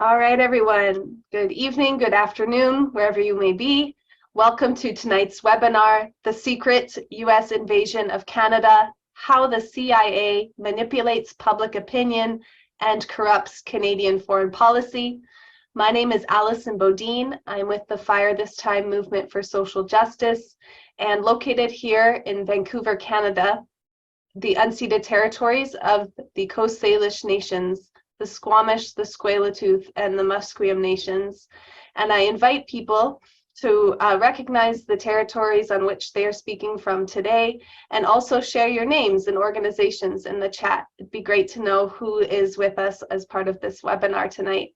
All right, everyone. Good evening, good afternoon, wherever you may be. Welcome to tonight's webinar, The Secret U.S. Invasion of Canada, How the CIA Manipulates Public Opinion and Corrupts Canadian Foreign Policy. My name is Alison Bodine. I'm with the Fire This Time Movement for Social Justice and located here in Vancouver, Canada, the unceded territories of the Coast Salish nations, the Squamish, the Tsleil-Waututh, and the Musqueam nations. And I invite people to recognize the territories on which they are speaking from today, and also share your names and organizations in the chat. It'd be great to know who is with us as part of this webinar tonight.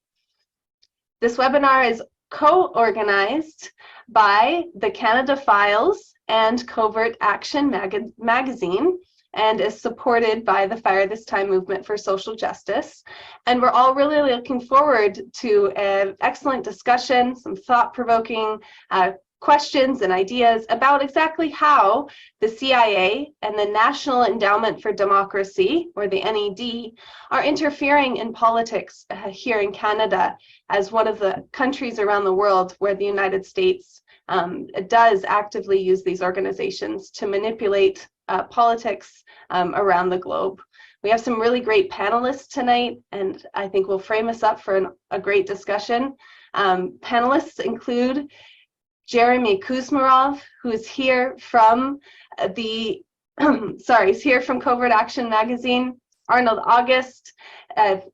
This webinar is co-organized by the Canada Files and CovertAction magazine, and is supported by the Fire This Time Movement for Social Justice. And we're all really looking forward to an excellent discussion, some thought-provoking questions and ideas about exactly how the CIA and the National Endowment for Democracy, or the NED, are interfering in politics here in Canada as one of the countries around the world where the United States does actively use these organizations to manipulate politics around the globe. We have some really great panelists tonight, and I think will frame us up for a great discussion. Panelists include Jeremy Kuzmarov, who is here from the, he's here from CovertAction magazine, Arnold August,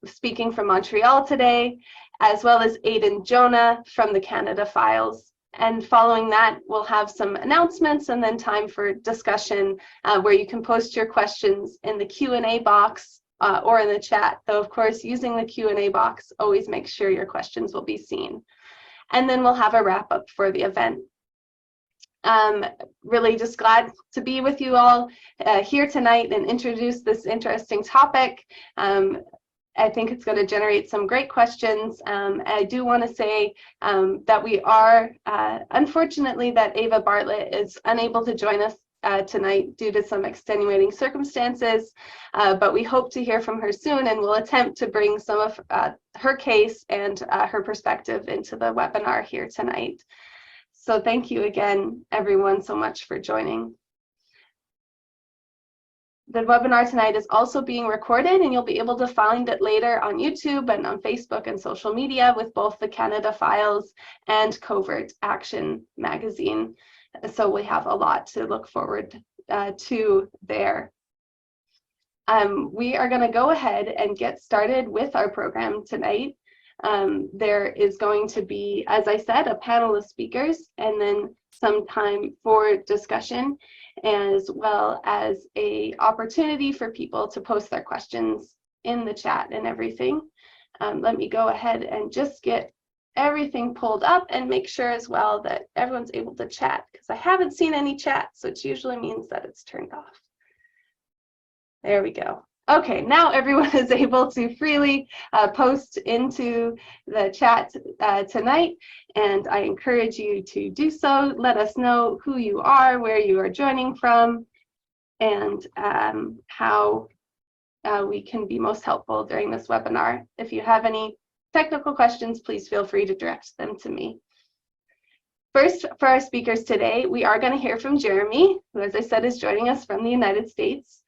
speaking from Montreal today, as well as Aidan Jonah from the Canada Files. And following that, we'll have some announcements and then time for discussion where you can post your questions in the Q&A box or in the chat. Though, of course, using the Q&A box, always make sure your questions will be seen. And then we'll have a wrap up for the event. Really just glad to be with you all here tonight and introduce this interesting topic. I think it's going to generate some great questions. I do want to say that we are, unfortunately, that Eva Bartlett is unable to join us tonight due to some extenuating circumstances, but we hope to hear from her soon, and we'll attempt to bring some of her case and her perspective into the webinar here tonight. So thank you again, everyone, so much for joining. The webinar tonight is also being recorded, and you'll be able to find it later on YouTube and on Facebook and social media with both the Canada Files and CovertAction magazine. So we have a lot to look forward to there. We are going to go ahead and get started with our program tonight. There is going to be, as I said, a panel of speakers and then some time for discussion, as well as an opportunity for people to post their questions in the chat and everything. Let me go ahead and just get everything pulled up and make sure as well that everyone's able to chat, because I haven't seen any chat, so it usually means that it's turned off. There we go. Okay, now everyone is able to freely post into the chat tonight, and I encourage you to do so. Let us know who you are, where you are joining from, and how we can be most helpful during this webinar. If you have any technical questions, please feel free to direct them to me. First, for our speakers today, we are going to hear from Jeremy, who, as I said, is joining us from the United States.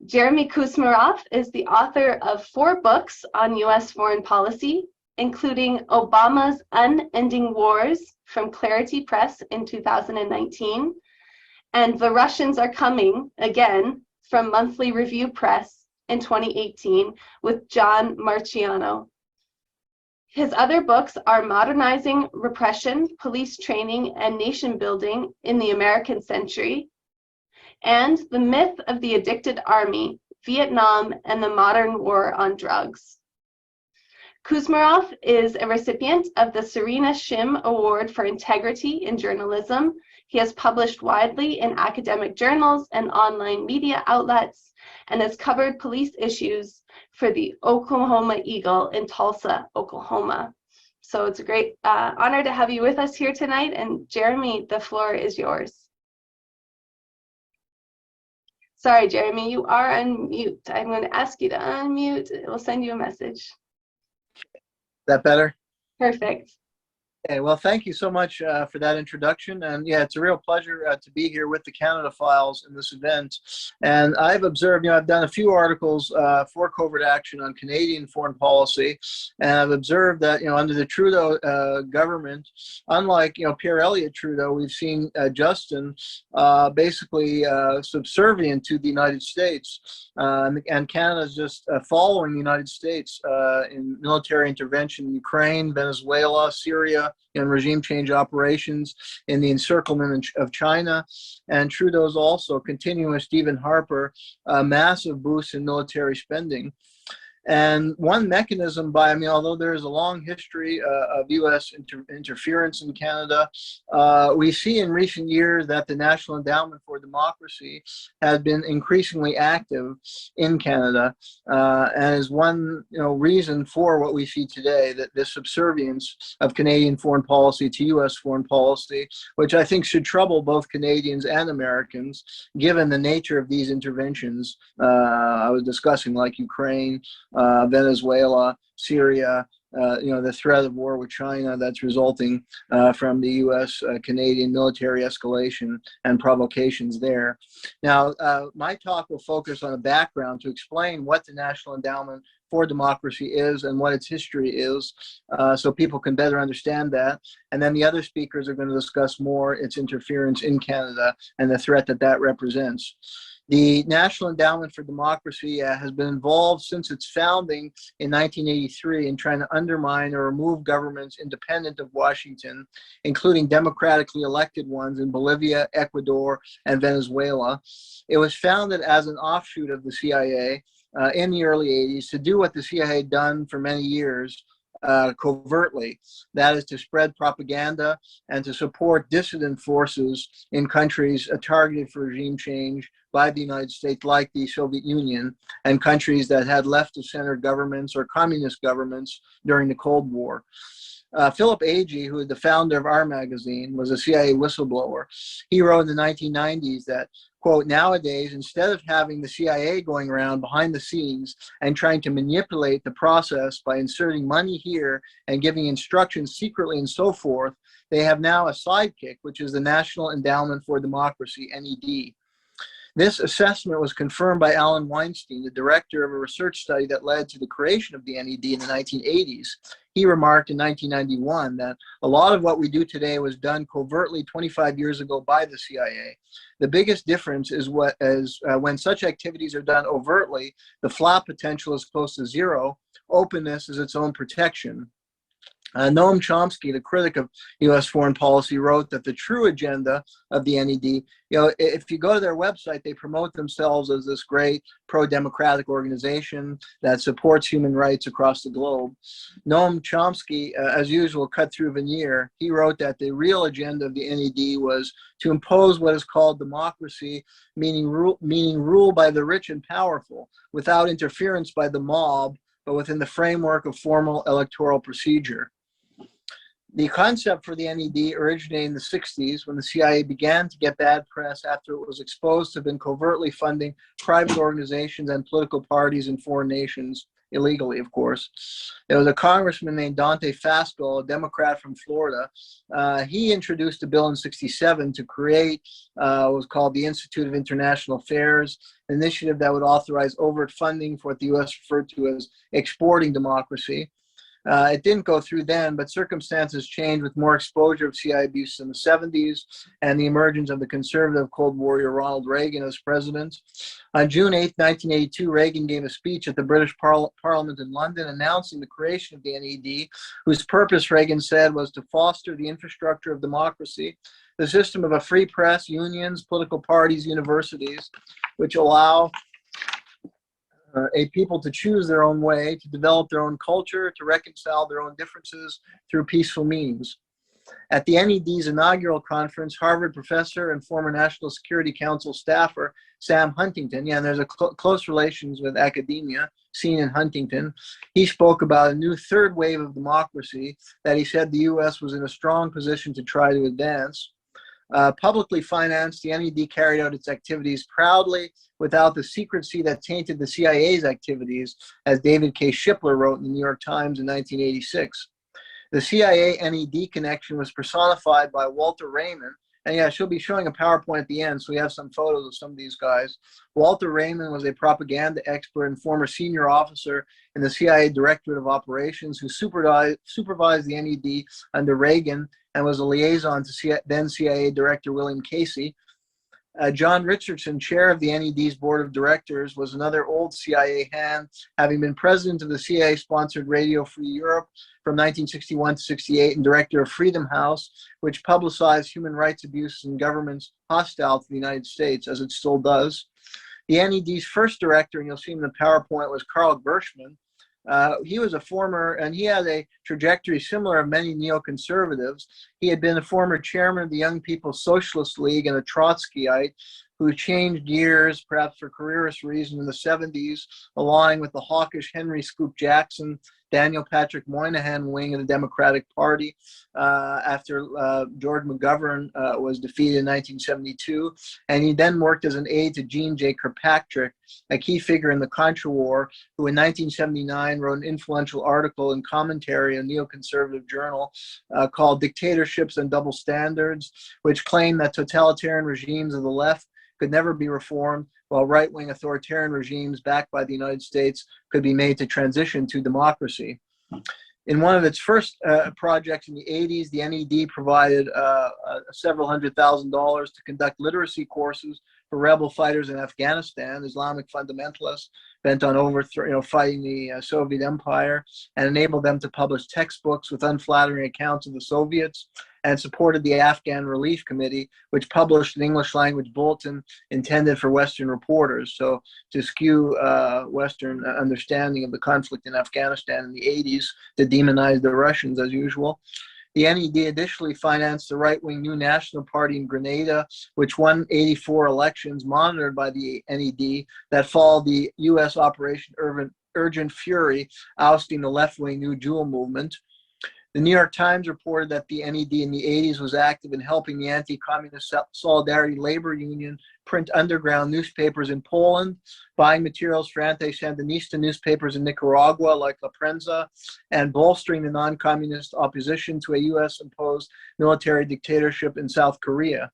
Jeremy Kuzmarov is the author of 4 books on U.S. foreign policy, including Obama's Unending Wars from Clarity Press in 2019, and The Russians Are Coming Again from Monthly Review Press in 2018 with John Marciano. His other books are Modernizing Repression, Police Training, and Nation Building in the American Century, and The Myth of the Addicted Army, Vietnam and the Modern War on Drugs. Kuzmarov is a recipient of the Serena Shim Award for Integrity in Journalism. He has published widely in academic journals and online media outlets, and has covered police issues for the Oklahoma Eagle in Tulsa, Oklahoma. So it's a great honor to have you with us here tonight, and Jeremy, the floor is yours. Sorry, Jeremy, you are on mute. I'm going to ask you to unmute. It will send you a message. that better? Perfect. Okay, well, thank you so much for that introduction. And yeah, it's a real pleasure to be here with the Canada Files in this event. And I've observed, I've done a few articles for Covert Action on Canadian foreign policy. And I've observed that, under the Trudeau government, unlike, Pierre Elliott Trudeau, we've seen Justin basically subservient to the United States. And Canada is just following the United States in military intervention in Ukraine, Venezuela, Syria, and regime change operations in the encirclement of China. And Trudeau's also continuing with Stephen Harper, a massive boost in military spending. And one mechanism although there is a long history of U.S. interference in Canada, we see in recent years that the National Endowment for Democracy has been increasingly active in Canada, and is one reason for what we see today, that this subservience of Canadian foreign policy to U.S. foreign policy, which I think should trouble both Canadians and Americans, given the nature of these interventions I was discussing, like Ukraine, Venezuela, Syria, the threat of war with China that's resulting from the U.S.-Canadian military escalation and provocations there. Now, my talk will focus on a background to explain what the National Endowment for Democracy is and what its history is, so people can better understand that. And then the other speakers are going to discuss more its interference in Canada and the threat that represents. The National Endowment for Democracy has been involved since its founding in 1983 in trying to undermine or remove governments independent of Washington, including democratically elected ones in Bolivia, Ecuador, and Venezuela. It was founded as an offshoot of the CIA in the early 80s to do what the CIA had done for many years, covertly, that is to spread propaganda and to support dissident forces in countries targeted for regime change by the United States, like the Soviet Union, and countries that had left-of-center governments or communist governments during the Cold War. Philip Agee, who is the founder of our magazine, was a CIA whistleblower. He wrote in the 1990s that, quote, nowadays, instead of having the CIA going around behind the scenes and trying to manipulate the process by inserting money here and giving instructions secretly and so forth, they have now a sidekick, which is the National Endowment for Democracy, NED. This assessment was confirmed by Alan Weinstein, the director of a research study that led to the creation of the NED in the 1980s. He remarked in 1991 that a lot of what we do today was done covertly 25 years ago by the CIA. The biggest difference is when such activities are done overtly, the flap potential is close to zero. Openness is its own protection. Noam Chomsky, the critic of U.S. foreign policy, wrote that the true agenda of the NED, if you go to their website, they promote themselves as this great pro-democratic organization that supports human rights across the globe. Noam Chomsky, as usual, cut through veneer. He wrote that the real agenda of the NED was to impose what is called democracy, meaning rule by the rich and powerful, without interference by the mob, but within the framework of formal electoral procedure. The concept for the NED originated in the 60s when the CIA began to get bad press after it was exposed to have been covertly funding private organizations and political parties in foreign nations, illegally, of course. There was a congressman named Dante Fasco, a Democrat from Florida. He introduced a bill in 1967 to create what was called the Institute of International Affairs, an initiative that would authorize overt funding for what the U.S. referred to as exporting democracy. It didn't go through then, but circumstances changed with more exposure of CIA abuse in the 70s and the emergence of the conservative Cold Warrior Ronald Reagan as president. On June 8, 1982, Reagan gave a speech at the British Parliament in London announcing the creation of the NED, whose purpose, Reagan said, was to foster the infrastructure of democracy, the system of a free press, unions, political parties, universities, which allow a people to choose their own way, to develop their own culture, to reconcile their own differences through peaceful means. At the NED's inaugural conference, Harvard professor and former National Security Council staffer Sam Huntington, and there's a close relations with academia seen in Huntington, he spoke about a new third wave of democracy that he said the U.S. was in a strong position to try to advance. publicly financed, the NED carried out its activities proudly without the secrecy that tainted the CIA's activities, as David K. Shipler wrote in the New York Times in 1986. The CIA NED connection was personified by Walter Raymond. And yeah, she'll be showing a PowerPoint at the end, so we have some photos of some of these guys. Walter Raymond was a propaganda expert and former senior officer in the CIA Directorate of Operations who supervised the NED under Reagan and was a liaison to then CIA Director William Casey. John Richardson, chair of the NED's board of directors, was another old CIA hand, having been president of the CIA-sponsored Radio Free Europe from 1961 to 68 and director of Freedom House, which publicized human rights abuses in governments hostile to the United States, as it still does. The NED's first director, and you'll see him in the PowerPoint, was Carl Gershman. He was a former, and he had a trajectory similar to many neoconservatives. He had been a former chairman of the Young People's Socialist League and a Trotskyite who changed gears, perhaps for careerist reasons, in the 70s, allying with the hawkish Henry Scoop Jackson, Daniel Patrick Moynihan wing of the Democratic Party after George McGovern was defeated in 1972. And he then worked as an aide to Jean J. Kirkpatrick, a key figure in the Contra War, who in 1979 wrote an influential article and commentary in a neoconservative journal called Dictatorships and Double Standards, which claimed that totalitarian regimes of the left could never be reformed, while right-wing authoritarian regimes backed by the United States could be made to transition to democracy. In one of its first projects in the 80s, the NED provided several $100,000 to conduct literacy courses for rebel fighters in Afghanistan, Islamic fundamentalists bent on fighting the Soviet Empire, and enabled them to publish textbooks with unflattering accounts of the Soviets, and supported the Afghan Relief Committee, which published an English language bulletin intended for Western reporters, so to skew Western understanding of the conflict in Afghanistan in the 80s, to demonize the Russians as usual. The NED additionally financed the right-wing New National Party in Grenada, which won 84 elections monitored by the NED that followed the U.S. Operation Urgent Fury, ousting the left-wing New Jewel movement. The New York Times reported that the NED in the 80s was active in helping the anti-communist Solidarity Labor Union print underground newspapers in Poland, buying materials for anti-Sandinista newspapers in Nicaragua like La Prensa, and bolstering the non-communist opposition to a U.S.-imposed military dictatorship in South Korea.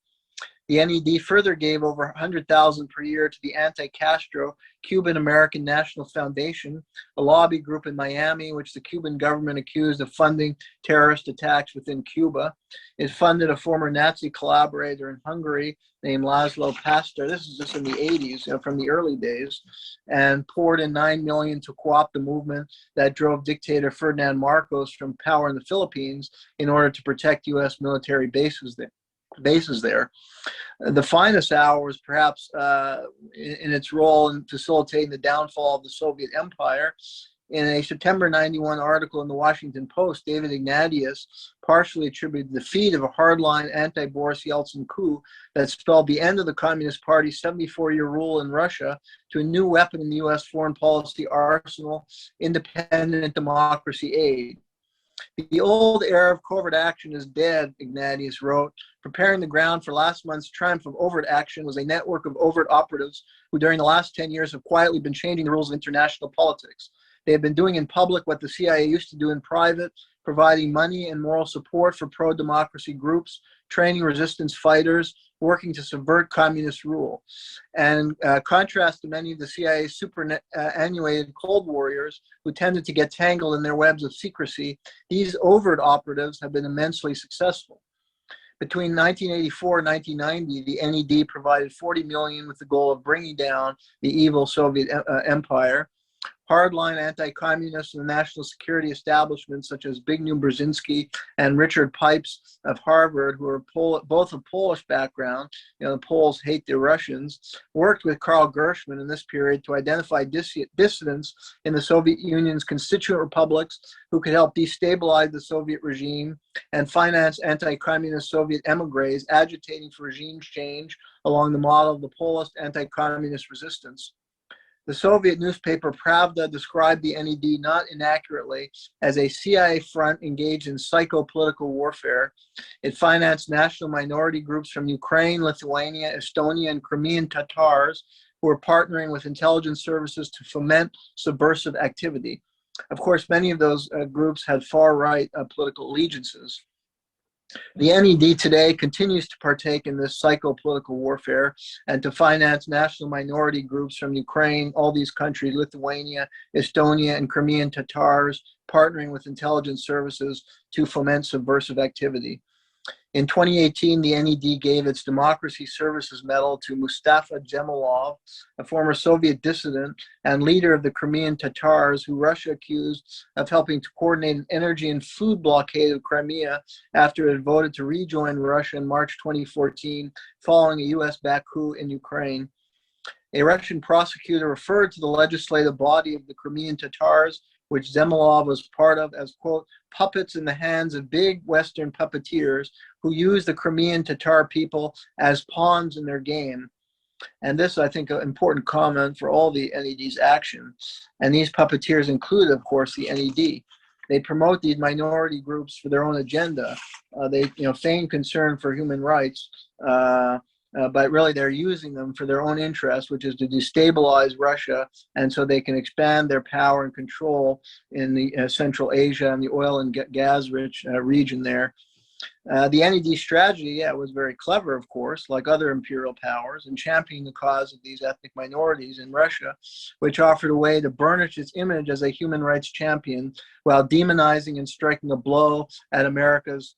The NED further gave over $100,000 per year to the anti-Castro Cuban American National Foundation, a lobby group in Miami, which the Cuban government accused of funding terrorist attacks within Cuba. It funded a former Nazi collaborator in Hungary named Laszlo Pastor. This is just in the 80s, from the early days, and poured in $9 million to co-opt the movement that drove dictator Ferdinand Marcos from power in the Philippines in order to protect U.S. military bases there. The finest hour was perhaps in its role in facilitating the downfall of the Soviet Empire. In a September 91 article in the Washington Post, David Ignatius partially attributed the defeat of a hardline anti-Boris Yeltsin coup that spelled the end of the Communist Party's 74-year rule in Russia to a new weapon in the U.S. foreign policy arsenal, independent democracy aid. The old era of covert action is dead, Ignatius wrote. Preparing the ground for last month's triumph of overt action was a network of overt operatives who during the last 10 years have quietly been changing the rules of international politics. They have been doing in public what the CIA used to do in private, providing money and moral support for pro-democracy groups, training resistance fighters, working to subvert communist rule. And contrast to many of the CIA's superannuated Cold Warriors who tended to get tangled in their webs of secrecy, these overt operatives have been immensely successful. Between 1984 and 1990, the NED provided $40 million with the goal of bringing down the evil Soviet empire. Hardline anti-communists and the national security establishments such as Zbigniew Brzezinski and Richard Pipes of Harvard, who are both of Polish background, the Poles hate the Russians, worked with Carl Gershman in this period to identify dissidents in the Soviet Union's constituent republics who could help destabilize the Soviet regime and finance anti-communist Soviet emigres agitating for regime change along the model of the Polish anti-communist resistance. The Soviet newspaper Pravda described the NED not inaccurately as a CIA front engaged in psycho-political warfare. It financed national minority groups from Ukraine, Lithuania, Estonia, and Crimean Tatars who were partnering with intelligence services to foment subversive activity. Of course, many of those groups had far-right political allegiances. The NED today continues to partake in this psycho-political warfare and to finance national minority groups from Ukraine, all these countries, Lithuania, Estonia, and Crimean Tatars, partnering with intelligence services to foment subversive activity. In 2018, the NED gave its Democracy Services Medal to Mustafa Djemilov, a former Soviet dissident and leader of the Crimean Tatars, who Russia accused of helping to coordinate an energy and food blockade of Crimea after it had voted to rejoin Russia in March 2014, following a US-backed coup in Ukraine. A Russian prosecutor referred to the legislative body of the Crimean Tatars, which Djemilov was part of, as, quote, puppets in the hands of big Western puppeteers who use the Crimean Tatar people as pawns in their game. And this, I think, an important comment for all the NED's actions. And these puppeteers include, of course, the NED. They promote these minority groups for their own agenda. They, feign concern for human rights, but really they're using them for their own interest, which is to destabilize Russia, and so they can expand their power and control in the Central Asia and the oil and gas-rich region there. The NED strategy, was very clever, of course, like other imperial powers, in championing the cause of these ethnic minorities in Russia, which offered a way to burnish its image as a human rights champion while demonizing and striking a blow at America's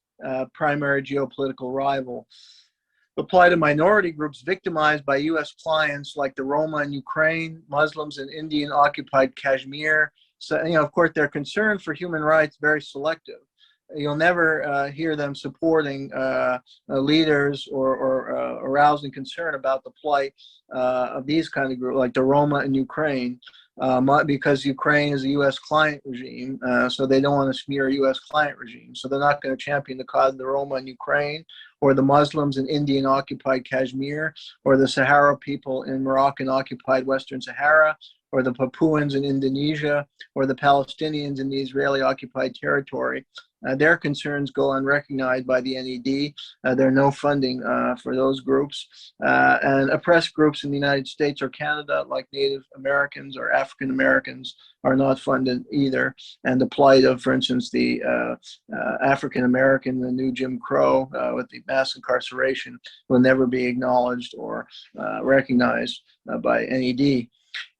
primary geopolitical rival. Apply to minority groups victimized by U.S. clients like the Roma in Ukraine, Muslims in Indian-occupied Kashmir. So, of course, their concern for human rights very selective. You'll never hear them supporting leaders or arousing concern about the plight of these kind of groups, like the Roma in Ukraine, because Ukraine is a U.S. client regime, so they don't want to smear a U.S. client regime. So they're not going to champion the cause of the Roma in Ukraine, or the Muslims in Indian-occupied Kashmir, or the Sahara people in Moroccan-occupied Western Sahara, or the Papuans in Indonesia, or the Palestinians in the Israeli-occupied territory. Their concerns go unrecognized by the NED. There are no funding for those groups. And oppressed groups in the United States or Canada, like Native Americans or African Americans, are not funded either. And the plight of, for instance, the African American, the new Jim Crow with the mass incarceration, will never be acknowledged or recognized by NED.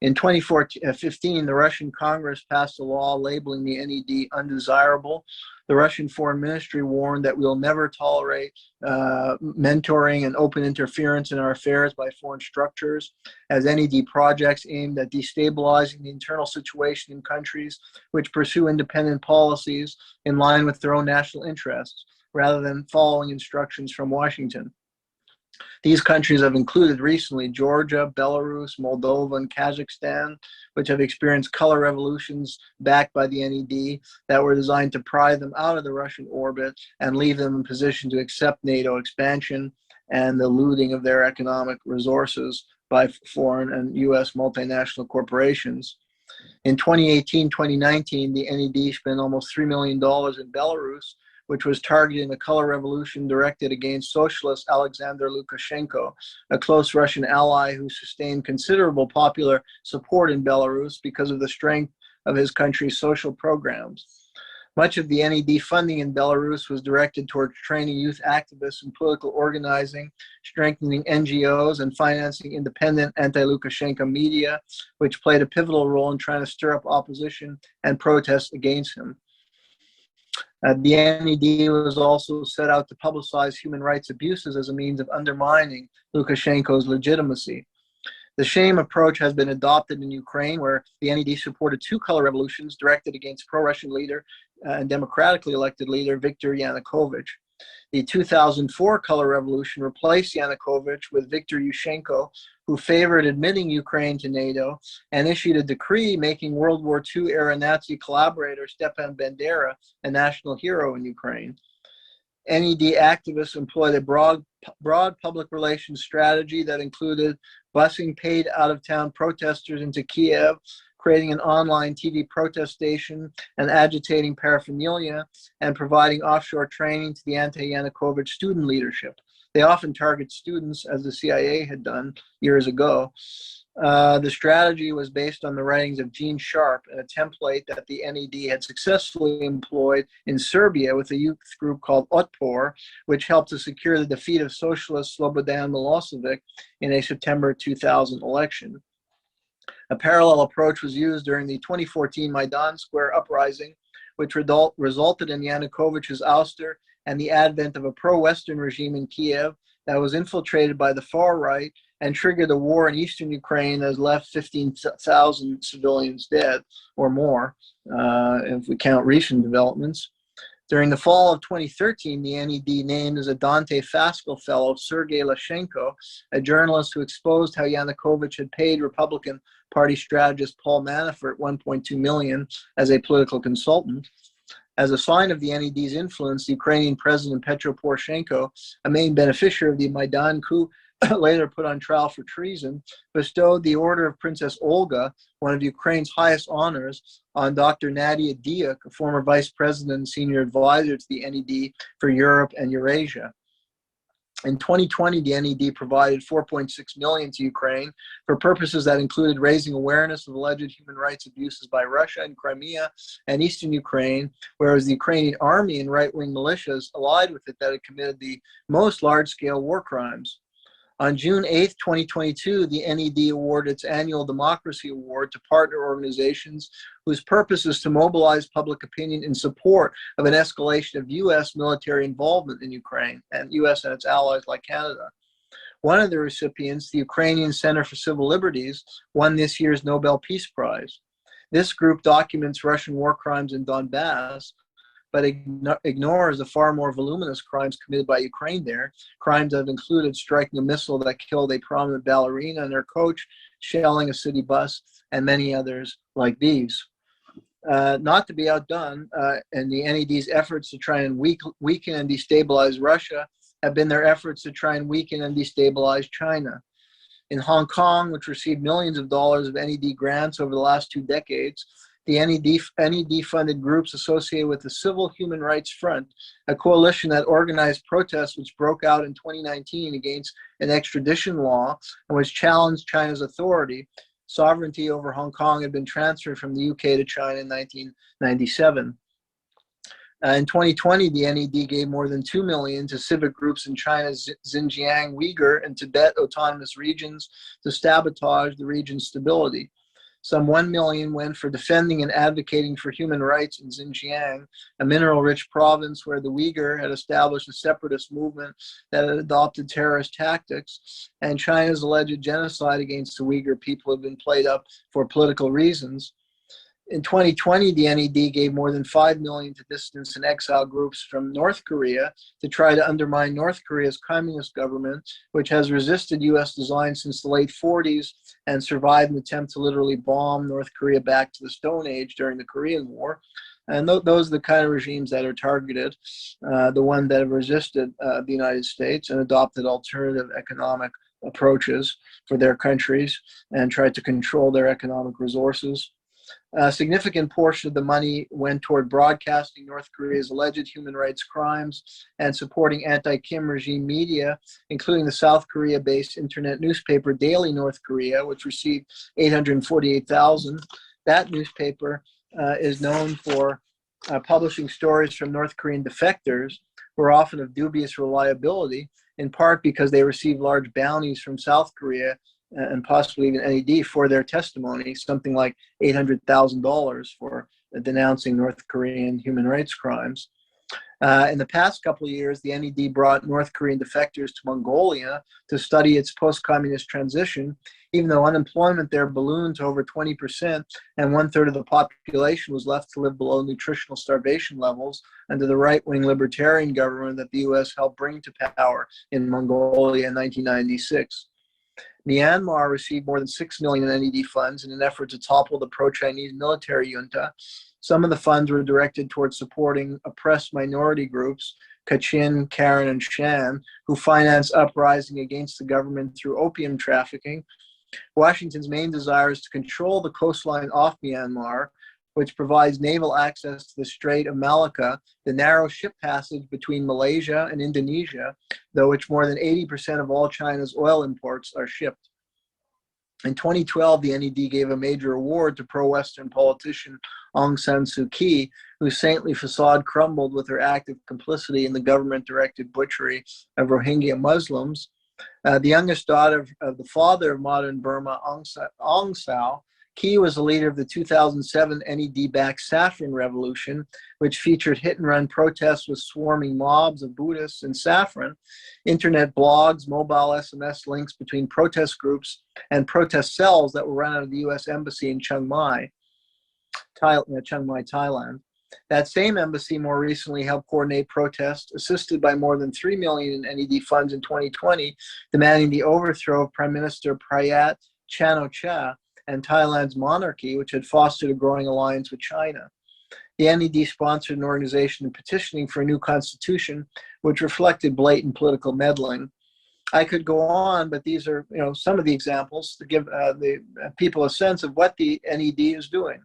In 2015, the Russian Congress passed a law labeling the NED undesirable. The Russian Foreign Ministry warned that we'll never tolerate mentoring and open interference in our affairs by foreign structures, as NED projects aimed at destabilizing the internal situation in countries which pursue independent policies in line with their own national interests, rather than following instructions from Washington. These countries have included recently Georgia, Belarus, Moldova, and Kazakhstan, which have experienced color revolutions backed by the NED that were designed to pry them out of the Russian orbit and leave them in position to accept NATO expansion and the looting of their economic resources by foreign and U.S. multinational corporations. In 2018-2019, the NED spent almost $3 million in Belarus, which was targeting a color revolution directed against socialist Alexander Lukashenko, a close Russian ally who sustained considerable popular support in Belarus because of the strength of his country's social programs. Much of the NED funding in Belarus was directed towards training youth activists in political organizing, strengthening NGOs, and financing independent anti-Lukashenko media, which played a pivotal role in trying to stir up opposition and protests against him. The NED was also set out to publicize human rights abuses as a means of undermining Lukashenko's legitimacy. The same approach has been adopted in Ukraine, where the NED supported two color revolutions directed against pro-Russian leader and democratically elected leader Viktor Yanukovych. The 2004 color revolution replaced Yanukovych with Viktor Yushchenko, who favored admitting Ukraine to NATO and issued a decree making World War II-era Nazi collaborator Stepan Bandera a national hero in Ukraine. NED activists employed a broad public relations strategy that included busing paid out-of-town protesters into Kiev, creating an online TV protest station and agitating paraphernalia, and providing offshore training to the anti-Yanukovych student leadership. They often target students, as the CIA had done years ago. The strategy was based on the writings of Gene Sharp, and a template that the NED had successfully employed in Serbia with a youth group called Otpor, which helped to secure the defeat of socialist Slobodan Milosevic in a September 2000 election. A parallel approach was used during the 2014 Maidan Square uprising, which resulted in Yanukovych's ouster and the advent of a pro-Western regime in Kiev that was infiltrated by the far right and triggered a war in eastern Ukraine that has left 15,000 civilians dead or more, if we count recent developments. During the fall of 2013, the NED named as a Dante Fascal Fellow Sergei Lashenko, a journalist who exposed how Yanukovych had paid Republican Party strategist Paul Manafort $1.2 million as a political consultant. As a sign of the NED's influence, the Ukrainian President Petro Poroshenko, a main beneficiary of the Maidan coup, later put on trial for treason, bestowed the Order of Princess Olga, one of Ukraine's highest honors, on Dr. Nadia Diuk, a former vice president and senior advisor to the NED for Europe and Eurasia. In 2020, the NED provided $4.6 million to Ukraine for purposes that included raising awareness of alleged human rights abuses by Russia in Crimea and eastern Ukraine, whereas the Ukrainian army and right-wing militias allied with it that had committed the most large-scale war crimes. On June 8, 2022, the NED awarded its annual Democracy Award to partner organizations whose purpose is to mobilize public opinion in support of an escalation of U.S. military involvement in Ukraine and U.S. and its allies like Canada. One of the recipients, the Ukrainian Center for Civil Liberties, won this year's Nobel Peace Prize. This group documents Russian war crimes in Donbass, but ignores the far more voluminous crimes committed by Ukraine there, crimes that have included striking a missile that killed a prominent ballerina and her coach, shelling a city bus, and many others like these. Not to be outdone, in the NED's efforts to try and weaken and destabilize Russia have been their efforts to try and weaken and destabilize China. In Hong Kong, which received millions of dollars of NED grants over the last 2 decades, the NED funded groups associated with the Civil Human Rights Front, a coalition that organized protests which broke out in 2019 against an extradition law and which challenged China's authority. Sovereignty over Hong Kong had been transferred from the UK to China in 1997. In 2020, the NED gave more than $2 million to civic groups in China's Xinjiang, Uyghur, and Tibet autonomous regions to sabotage the region's stability. Some $1 million went for defending and advocating for human rights in Xinjiang, a mineral-rich province where the Uyghur had established a separatist movement that had adopted terrorist tactics, and China's alleged genocide against the Uyghur people had been played up for political reasons. In 2020, the NED gave more than $5 million to dissidents and exile groups from North Korea to try to undermine North Korea's communist government, which has resisted U.S. design since the late 40s and survived an attempt to literally bomb North Korea back to the Stone Age during the Korean War. And those are the kind of regimes that are targeted, the one that have resisted the United States and adopted alternative economic approaches for their countries and tried to control their economic resources. A significant portion of the money went toward broadcasting North Korea's alleged human rights crimes and supporting anti-Kim regime media, including the South Korea-based internet newspaper Daily North Korea, which received $848,000. That newspaper is known for publishing stories from North Korean defectors who are often of dubious reliability, in part because they receive large bounties from South Korea and possibly even NED for their testimony, something like $800,000 for denouncing North Korean human rights crimes. In the past couple of years, the NED brought North Korean defectors to Mongolia to study its post-communist transition, even though unemployment there ballooned to over 20% and 1/3 of the population was left to live below nutritional starvation levels under the right-wing libertarian government that the U.S. helped bring to power in Mongolia in 1996. Myanmar received more than $6 million in NED funds in an effort to topple the pro-Chinese military junta. Some of the funds were directed towards supporting oppressed minority groups, Kachin, Karen, and Shan, who financed uprising against the government through opium trafficking. Washington's main desire is to control the coastline off Myanmar, which provides naval access to the Strait of Malacca, the narrow ship passage between Malaysia and Indonesia, though which more than 80% of all China's oil imports are shipped. In 2012, the NED gave a major award to pro-Western politician Aung San Suu Kyi, whose saintly facade crumbled with her active complicity in the government-directed butchery of Rohingya Muslims. The youngest daughter of the father of modern Burma, Aung San, Kyi was the leader of the 2007 NED-backed Saffron Revolution, which featured hit-and-run protests with swarming mobs of Buddhists in Saffron, internet blogs, mobile SMS links between protest groups, and protest cells that were run out of the U.S. Embassy in Chiang Mai, Thailand. That same embassy more recently helped coordinate protests, assisted by more than $3 million in NED funds in 2020, demanding the overthrow of Prime Minister Prayut Chan-o-cha and Thailand's monarchy, which had fostered a growing alliance with China. The NED sponsored an organization petitioning for a new constitution, which reflected blatant political meddling. I could go on, but these are, some of the examples to give the people a sense of what the NED is doing.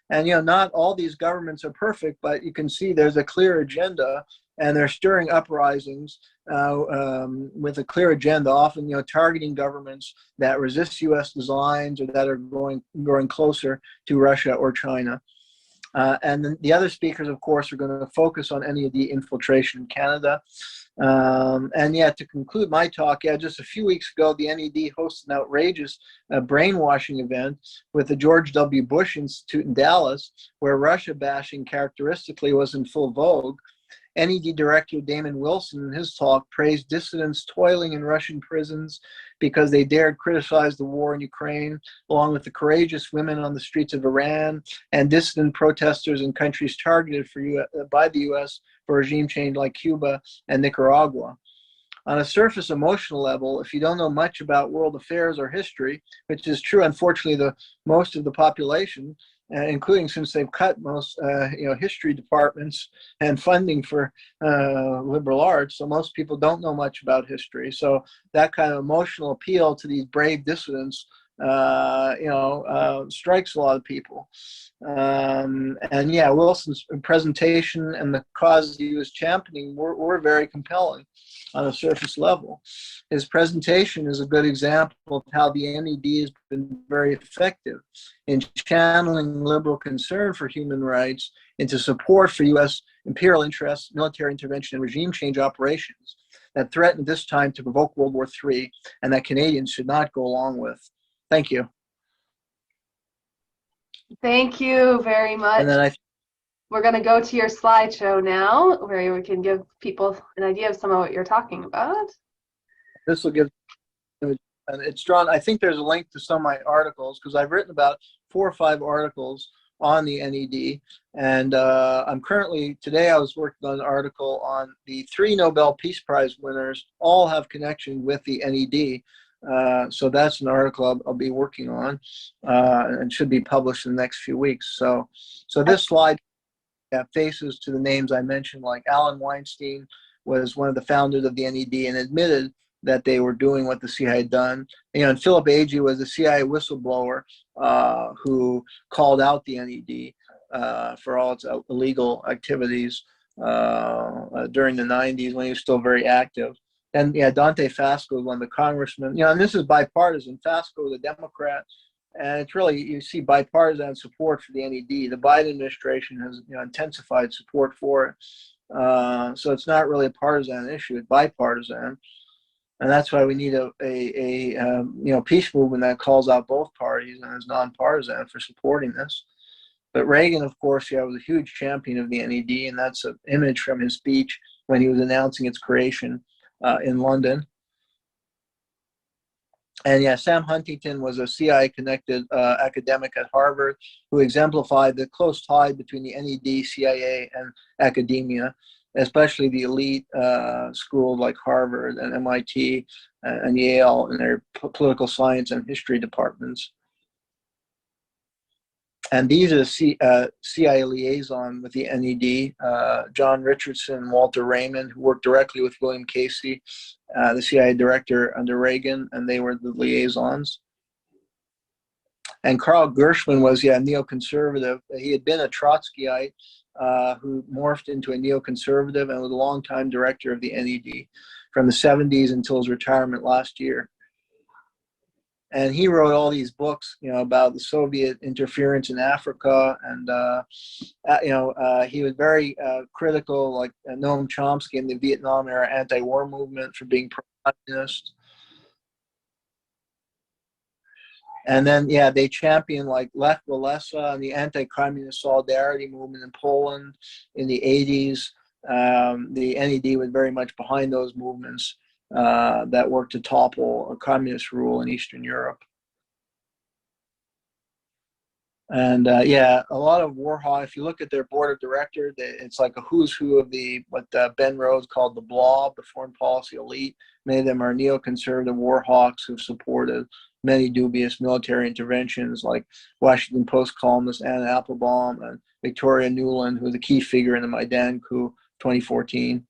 And, not all these governments are perfect, but you can see there's a clear agenda, and they're stirring uprisings with a clear agenda, often, targeting governments that resist U.S. designs or that are growing closer to Russia or China. And then the other speakers, of course, are going to focus on NED infiltration in Canada. To conclude my talk, just a few weeks ago, the NED hosted an outrageous brainwashing event with the George W. Bush Institute in Dallas, where Russia bashing characteristically was in full vogue. NED director Damon Wilson, in his talk, praised dissidents toiling in Russian prisons because they dared criticize the war in Ukraine, along with the courageous women on the streets of Iran and dissident protesters in countries targeted by the U.S. for regime change like Cuba and Nicaragua. On a surface emotional level, if you don't know much about world affairs or history, which is true, unfortunately, most of the population, including since they've cut most, history departments and funding for liberal arts, so most people don't know much about history. So that kind of emotional appeal to these brave dissidents, strikes a lot of people. Wilson's presentation and the causes he was championing were very compelling on a surface level. His presentation is a good example of how the NED has been very effective in channeling liberal concern for human rights into support for U.S. imperial interests, military intervention, and regime change operations that threaten at this time to provoke World War III and that Canadians should not go along with. Thank you. Thank you very much. And then we're going to go to your slideshow now, where we can give people an idea of some of what you're talking about. This will give, and it's drawn, I think there's a link to some of my articles, because I've written about 4 or 5 articles on the NED, and I'm currently, today I was working on an article on the 3 Nobel Peace Prize winners, all have connection with the NED. So that's an article I'll be working on, and should be published in the next few weeks. So this slide faces to the names I mentioned, like Alan Weinstein was one of the founders of the NED and admitted that they were doing what the CIA had done. And Philip Agee was a CIA whistleblower who called out the NED for all its illegal activities during the 90s when he was still very active. And Dante Fasco was one of the congressmen, and this is bipartisan. Fasco was a Democrat, and it's really, you see bipartisan support for the NED. The Biden administration has intensified support for it. So it's not really a partisan issue, it's bipartisan. And that's why we need a peace movement that calls out both parties and is nonpartisan for supporting this. But Reagan, of course, was a huge champion of the NED, and that's an image from his speech when he was announcing its creation in London. And Sam Huntington was a CIA-connected academic at Harvard who exemplified the close tie between the NED, CIA, and academia, especially the elite schools like Harvard and MIT and Yale in their political science and history departments. And these are the CIA liaison with the NED, John Richardson, Walter Raymond, who worked directly with William Casey, the CIA director under Reagan, and they were the liaisons. And Karl Gershman was, neoconservative. He had been a Trotskyite who morphed into a neoconservative and was a longtime director of the NED from the 70s until his retirement last year. And he wrote all these books, about the Soviet interference in Africa, and he was very critical, like Noam Chomsky in the Vietnam era anti-war movement for being pro-communist. And then, they championed like Lech Walesa and the anti-communist solidarity movement in Poland in the 80s. The NED was very much behind those movements that worked to topple a communist rule in Eastern Europe. And a lot of war hawks, if you look at their board of directors, it's like a who's who of what Ben Rhodes called the blob, the foreign policy elite. Many of them are neoconservative war hawks who've supported many dubious military interventions, like Washington Post columnist Anna Applebaum and Victoria Nuland, who was a key figure in the Maidan coup 2014.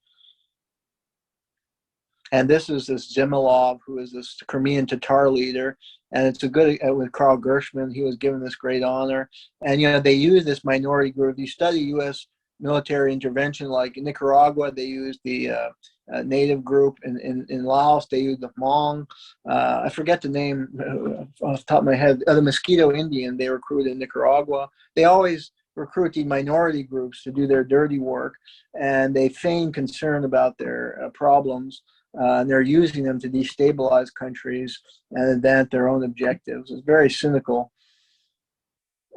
And this is this Zemilov, who is this Crimean Tatar leader. And it's a good, with Karl Gershman, he was given this great honor. And, they use this minority group. If you study U.S. military intervention, like in Nicaragua, they used the native group. In Laos, they used the Hmong. I forget the name off the top of my head. The Mosquito Indian, they recruited in Nicaragua. They always recruit the minority groups to do their dirty work. And they feign concern about their problems. And they're using them to destabilize countries and advance their own objectives. It's very cynical.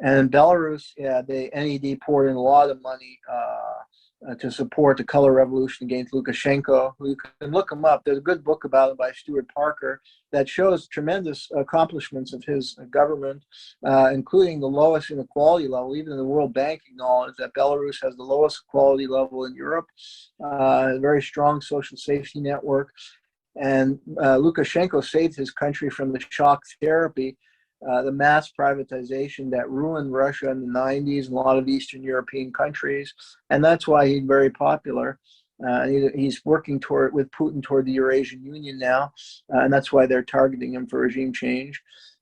And in Belarus, the NED poured in a lot of money to support the color revolution against Lukashenko, who you can look him up. There's a good book about him by Stuart Parker that shows tremendous accomplishments of his government, including the lowest inequality level. Even the World Bank acknowledged that Belarus has the lowest equality level in Europe, a very strong social safety network. And Lukashenko saved his country from the shock therapy, the mass privatization that ruined Russia in the 90s and a lot of Eastern European countries. And that's why he's very popular. He's working with Putin toward the Eurasian Union now, and that's why they're targeting him for regime change.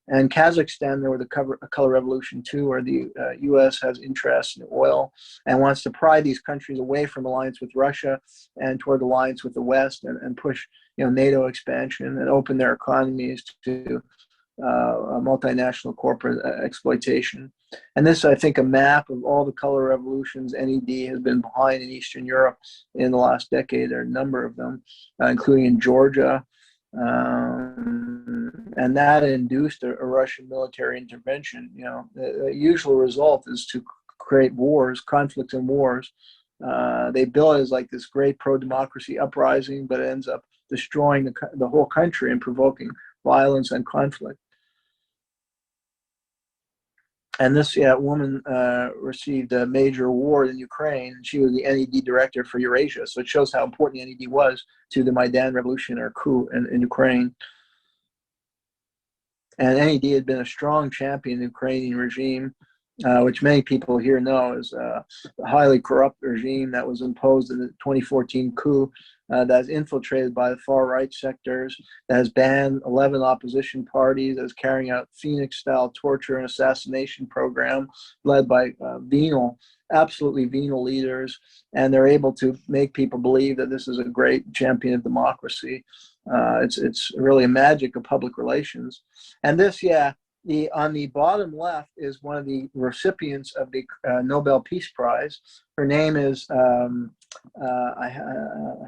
And Kazakhstan, there was a color revolution too, where the U.S. has interest in oil and wants to pry these countries away from alliance with Russia and toward alliance with the West, and push NATO expansion and open their economies to a multinational corporate exploitation. And this, I think, a map of all the color revolutions NED has been behind in Eastern Europe in the last decade. There are a number of them, including in Georgia. And that induced a Russian military intervention. The usual result is to create wars, conflicts and wars. They bill it as like this great pro-democracy uprising, but it ends up destroying the whole country and provoking violence and conflict. And this woman received a major award in Ukraine. She was the NED director for Eurasia. So it shows how important the NED was to the Maidan revolution or coup in Ukraine. And NED had been a strong champion of the Ukrainian regime, which many people here know is a highly corrupt regime that was imposed in the 2014 coup, that is infiltrated by the far-right sectors, that has banned 11 opposition parties, that is carrying out Phoenix-style torture and assassination program led by absolutely venal leaders, and they're able to make people believe that this is a great champion of democracy. It's really a magic of public relations. And this, on the bottom left is one of the recipients of the Nobel Peace Prize. Her name is, I've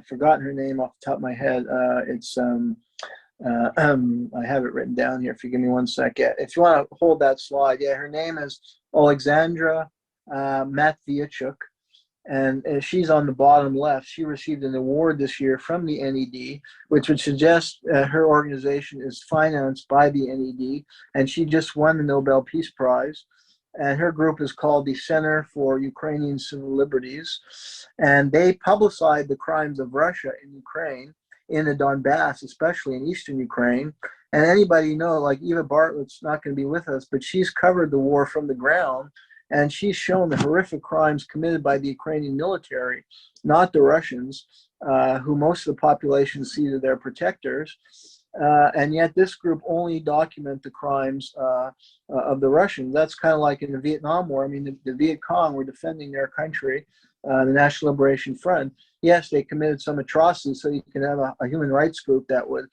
forgotten her name off the top of my head. I have it written down here. If you give me 1 second. If you want to hold that slide. Her name is Alexandra Matviachuk. And she's on the bottom left. She received an award this year from the NED, which would suggest her organization is financed by the NED. And she just won the Nobel Peace Prize. And her group is called the Center for Ukrainian Civil Liberties. And they publicize the crimes of Russia in Ukraine, in the Donbass, especially in eastern Ukraine. And anybody know, like Eva Bartlett's not going to be with us, but she's covered the war from the ground, and she's shown the horrific crimes committed by the Ukrainian military, not the Russians, who most of the population see as their protectors. And yet this group only document the crimes of the Russians. That's kind of like in the Vietnam War. I mean, the Viet Cong were defending their country, the National Liberation Front. Yes, they committed some atrocities, so you can have a human rights group that would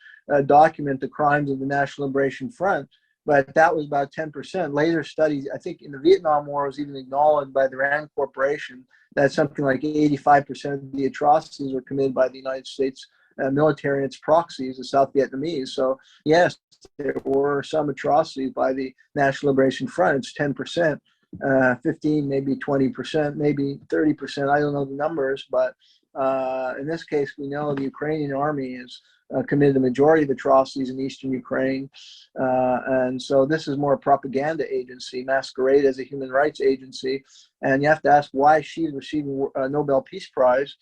document the crimes of the National Liberation Front, but that was about 10%. Later studies, I think in the Vietnam War, was even acknowledged by the Rand Corporation that something like 85% of the atrocities were committed by the United States military and its proxies, the South Vietnamese. So yes, there were some atrocities by the National Liberation Front. It's 10%, 15, maybe 20%, maybe 30%. I don't know the numbers, but in this case, we know the Ukrainian army has committed the majority of atrocities in eastern Ukraine. And so this is more a propaganda agency masquerade as a human rights agency. And you have to ask why she's receiving a Nobel Peace Prize.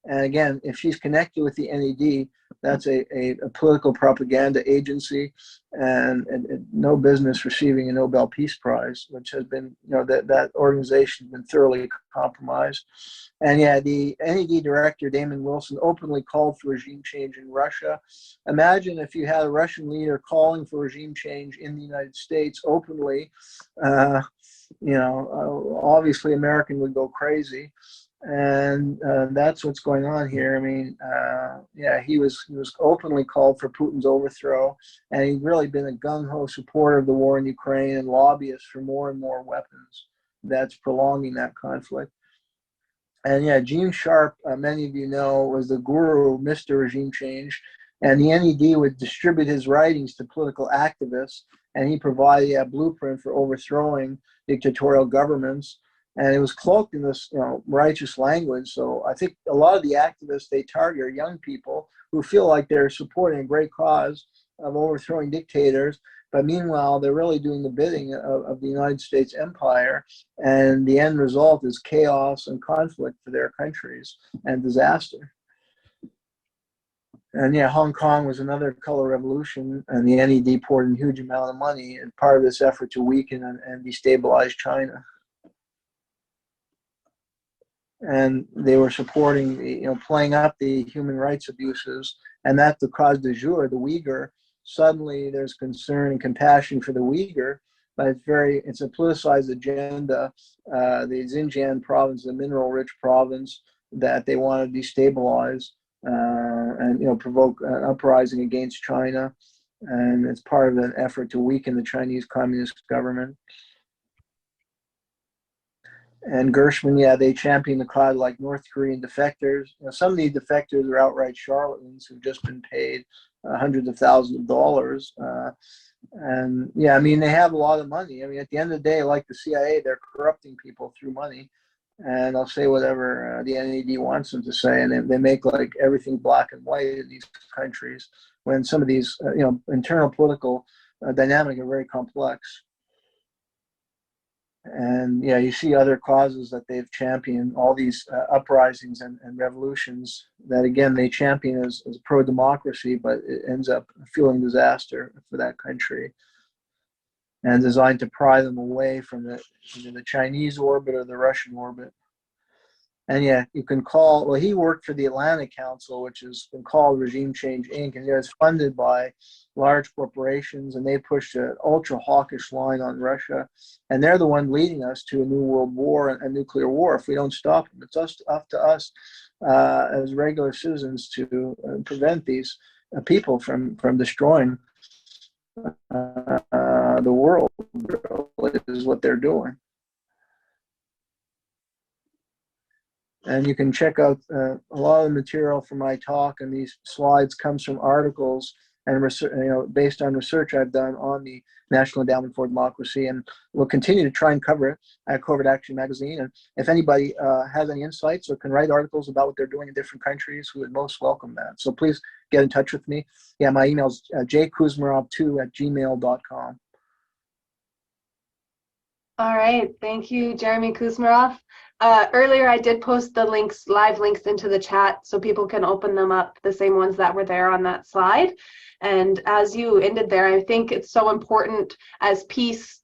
And again, if she's connected with the NED, that's a political propaganda agency, and no business receiving a Nobel Peace Prize, which has been, that organization has been thoroughly compromised. And yeah, the NED director, Damon Wilson, openly called for regime change in Russia. Imagine if you had a Russian leader calling for regime change in the United States openly. Obviously American would go crazy. And that's what's going on here. I mean, he was openly called for Putin's overthrow, and he's really been a gung-ho supporter of the war in Ukraine and lobbyist for more and more weapons that's prolonging that conflict. And yeah, Gene Sharp, many of you know, was the guru of Mr. Regime Change, and the NED would distribute his writings to political activists, and he provided a blueprint for overthrowing dictatorial governments. And it was cloaked in this, righteous language. So I think a lot of the activists they target are young people who feel like they're supporting a great cause of overthrowing dictators, but meanwhile they're really doing the bidding of the United States empire, and the end result is chaos and conflict for their countries and disaster. And yeah, Hong Kong was another color revolution, and the NED poured in a huge amount of money as part of this effort to weaken and destabilize China. And they were supporting, playing up the human rights abuses, and that's the cause du jour, the Uyghur. Suddenly there's concern and compassion for the Uyghur, but it's a politicized agenda. The Xinjiang province, the mineral-rich province that they want to destabilize and provoke an uprising against China, and it's part of an effort to weaken the Chinese Communist government. And Gershwin, they champion the cause like North Korean defectors. Some of these defectors are outright charlatans who've just been paid hundreds of thousands of dollars. And they have a lot of money. I mean, at the end of the day, like the CIA, they're corrupting people through money. And they'll say whatever the NED wants them to say. And they make like everything black and white in these countries when some of these, internal political dynamics are very complex. And you see other causes that they've championed, all these uprisings and revolutions that, again, they champion as pro-democracy, but it ends up fueling disaster for that country and designed to pry them away from either the Chinese orbit or the Russian orbit. And you can call, he worked for the Atlantic Council, which has been called Regime Change Inc., and it's funded by large corporations, and they pushed an ultra hawkish line on Russia, and they're the one leading us to a new world war, a nuclear war, if we don't stop them. It's up to us as regular citizens to prevent these people from destroying the world, really, is what they're doing. And you can check out a lot of the material from my talk, and these slides comes from articles and research, based on research I've done on the National Endowment for Democracy, and we'll continue to try and cover it at CovertAction magazine. And if anybody has any insights or can write articles about what they're doing in different countries, we would most welcome that. So please get in touch with me. My email is jkuzmarov2@gmail.com. All right, thank you, Jeremy Kuzmarov. Earlier, I did post the links, live links into the chat so people can open them up, the same ones that were there on that slide. And as you ended there, I think it's so important as peace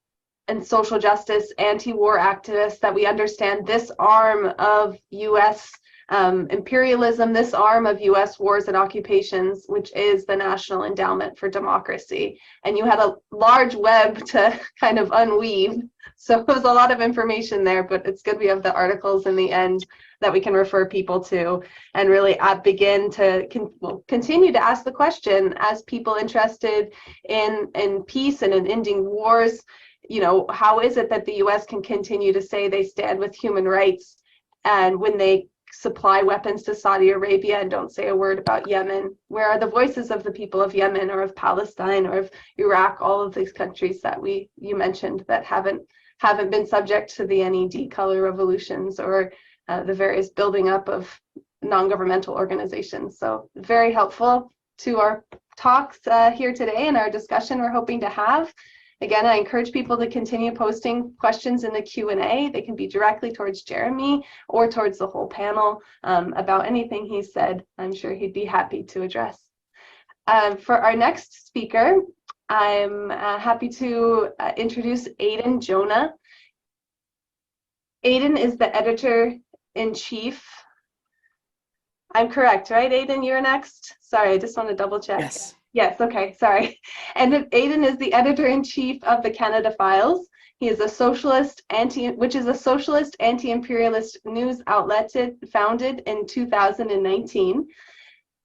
and social justice, anti-war activists that we understand this arm of US imperialism, this arm of US wars and occupations, which is the National Endowment for Democracy. And you had a large web to kind of unweave. So it was a lot of information there, but it's good we have the articles in the end that we can refer people to and really begin to continue to ask the question as people interested in peace and in ending wars. You know, how is it that the US can continue to say they stand with human rights, and when they supply weapons to Saudi Arabia and don't say a word about Yemen? Where are the voices of the people of Yemen or of Palestine or of Iraq, all of these countries that you mentioned that haven't been subject to the NED color revolutions or the various building up of non-governmental organizations? So very helpful to our talks here today and our discussion we're hoping to have. Again, I encourage people to continue posting questions in the Q&A. They can be directly towards Jeremy or towards the whole panel about anything he said. I'm sure he'd be happy to address. For our next speaker, I'm happy to introduce Aidan Jonah. Aidan is the editor-in-chief. I'm correct, right, Aidan? You're next? Sorry, I just want to double check. Yes. Yes, okay, sorry. And Aidan is the editor-in-chief of the Canada Files. He is a socialist which is a socialist anti-imperialist news outlet founded in 2019.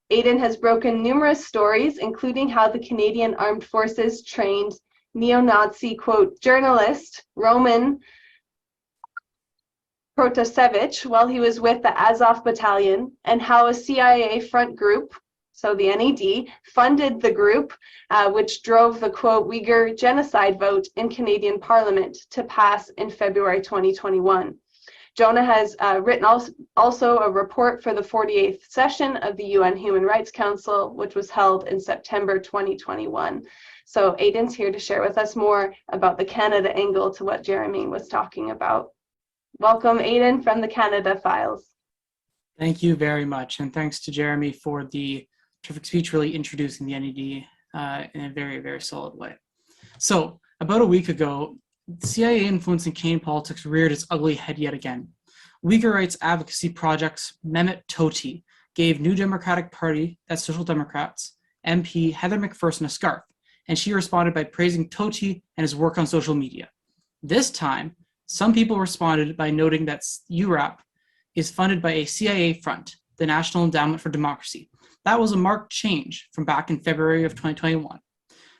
Aidan has broken numerous stories, including how the Canadian Armed Forces trained neo-Nazi, quote, journalist Roman Protasevich while he was with the Azov Battalion, and how a CIA front group, so the NED, funded the group, which drove the, quote, Uyghur genocide vote in Canadian Parliament to pass in February 2021. Jonah has written also a report for the 48th session of the UN Human Rights Council, which was held in September 2021. So Aidan's here to share with us more about the Canada angle to what Jeremy was talking about. Welcome, Aidan, from the Canada Files. Thank you very much. And thanks to Jeremy for the terrific speech really introducing the NED in a very, very solid way. So about a week ago, CIA influence in Canadian politics reared its ugly head yet again. Uyghur rights advocacy projects Mehmet Toti gave New Democratic Party, that's Social Democrats, MP Heather McPherson a scarf, and she responded by praising Toti and his work on social media. This time, some people responded by noting that URAP is funded by a CIA front, the National Endowment for Democracy. That was a marked change from back in February of 2021.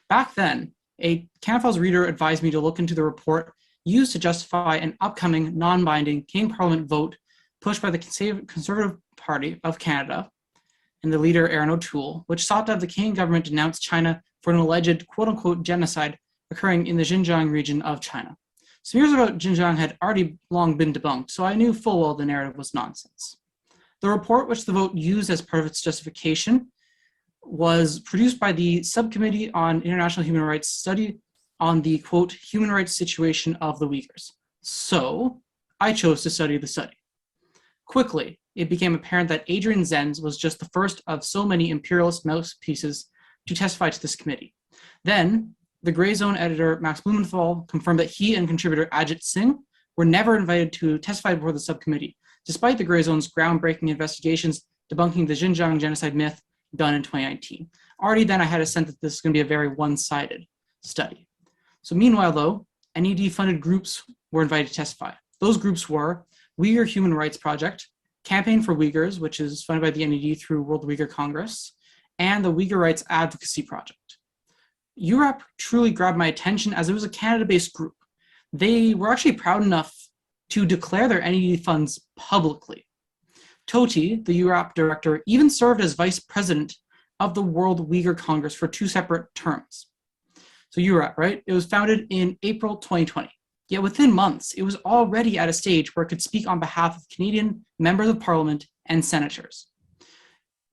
Back then, a Canada Files reader advised me to look into the report used to justify an upcoming non-binding Canadian Parliament vote pushed by the Conservative Party of Canada and the leader Aaron O'Toole, which sought to have the Canadian government denounce China for an alleged quote-unquote genocide occurring in the Xinjiang region of China. Some years about Xinjiang had already long been debunked, so I knew full well the narrative was nonsense. The report, which the vote used as part of its justification, was produced by the Subcommittee on International Human Rights study on the, quote, human rights situation of the Uyghurs. So I chose to study the study. Quickly, it became apparent that Adrian Zenz was just the first of so many imperialist mouthpieces to testify to this committee. Then, the Grey Zone editor Max Blumenthal confirmed that he and contributor Ajit Singh were never invited to testify before the subcommittee, despite the Grey Zone's groundbreaking investigations debunking the Xinjiang genocide myth done in 2019. Already then I had a sense that this is going to be a very one-sided study. So meanwhile, though, NED-funded groups were invited to testify. Those groups were Uyghur Human Rights Project, Campaign for Uyghurs, which is funded by the NED through World Uyghur Congress, and the Uyghur Rights Advocacy Project. URAP truly grabbed my attention as it was a Canada-based group. They were actually proud enough to declare their NED funds publicly. Toti, the URAP director, even served as vice president of the World Uyghur Congress for 2 separate terms. So URAP, right? It was founded in April 2020. Yet within months, it was already at a stage where it could speak on behalf of Canadian members of parliament and senators.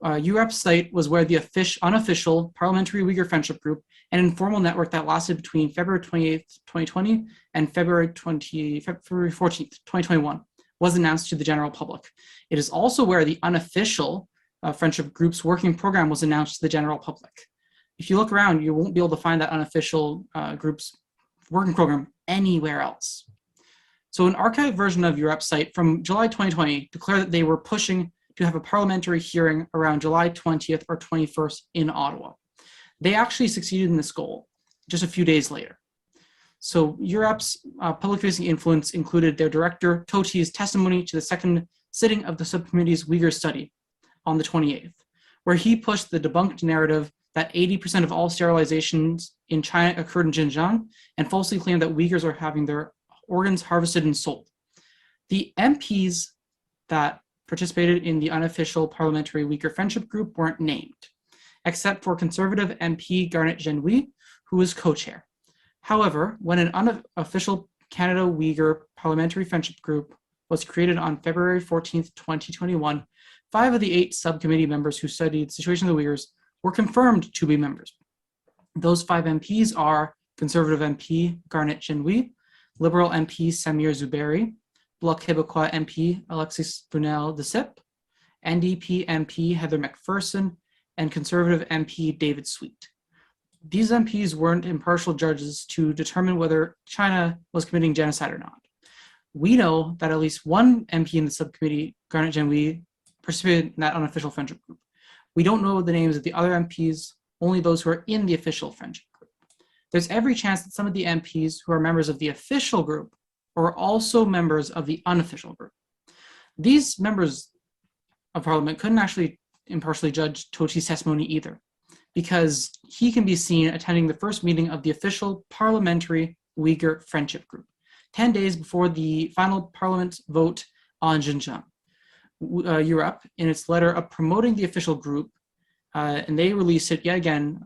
UREP's site was where the unofficial Parliamentary Uyghur Friendship Group, an informal network that lasted between February 28th, 2020 and February 14th, 2021, was announced to the general public. It is also where the unofficial Friendship Group's working program was announced to the general public. If you look around, you won't be able to find that unofficial group's working program anywhere else. So an archived version of UREP's site from July 2020 declared that they were pushing to have a parliamentary hearing around July 20th or 21st in Ottawa. They actually succeeded in this goal just a few days later. So UREP's public-facing influence included their director, Toti's testimony to the second sitting of the subcommittee's Uyghur study on the 28th, where he pushed the debunked narrative that 80% of all sterilizations in China occurred in Xinjiang and falsely claimed that Uyghurs are having their organs harvested and sold. The MPs that participated in the unofficial Parliamentary Uyghur Friendship Group weren't named, except for Conservative MP Garnet Genhui, who was co-chair. However, when an unofficial Canada Uyghur Parliamentary Friendship Group was created on February 14th, 2021, 5 of the 8 subcommittee members who studied the situation of the Uyghurs were confirmed to be members. Those 5 MPs are Conservative MP Garnet Genhui, Liberal MP Samir Zuberi, Bloc Québécois MP Alexis Brunel de Sip, NDP MP Heather McPherson, and Conservative MP David Sweet. These MPs weren't impartial judges to determine whether China was committing genocide or not. We know that at least one MP in the subcommittee, Garnet Genhui, participated in that unofficial friendship group. We don't know the names of the other MPs, only those who are in the official friendship group. There's every chance that some of the MPs who are members of the official group are also members of the unofficial group. These members of parliament couldn't actually impartially judge Toti's testimony either, because he can be seen attending the first meeting of the official Parliamentary Uyghur Friendship Group, 10 days before the final parliament vote on Xinjiang. UREP, in its letter of promoting the official group, and they released it yet again.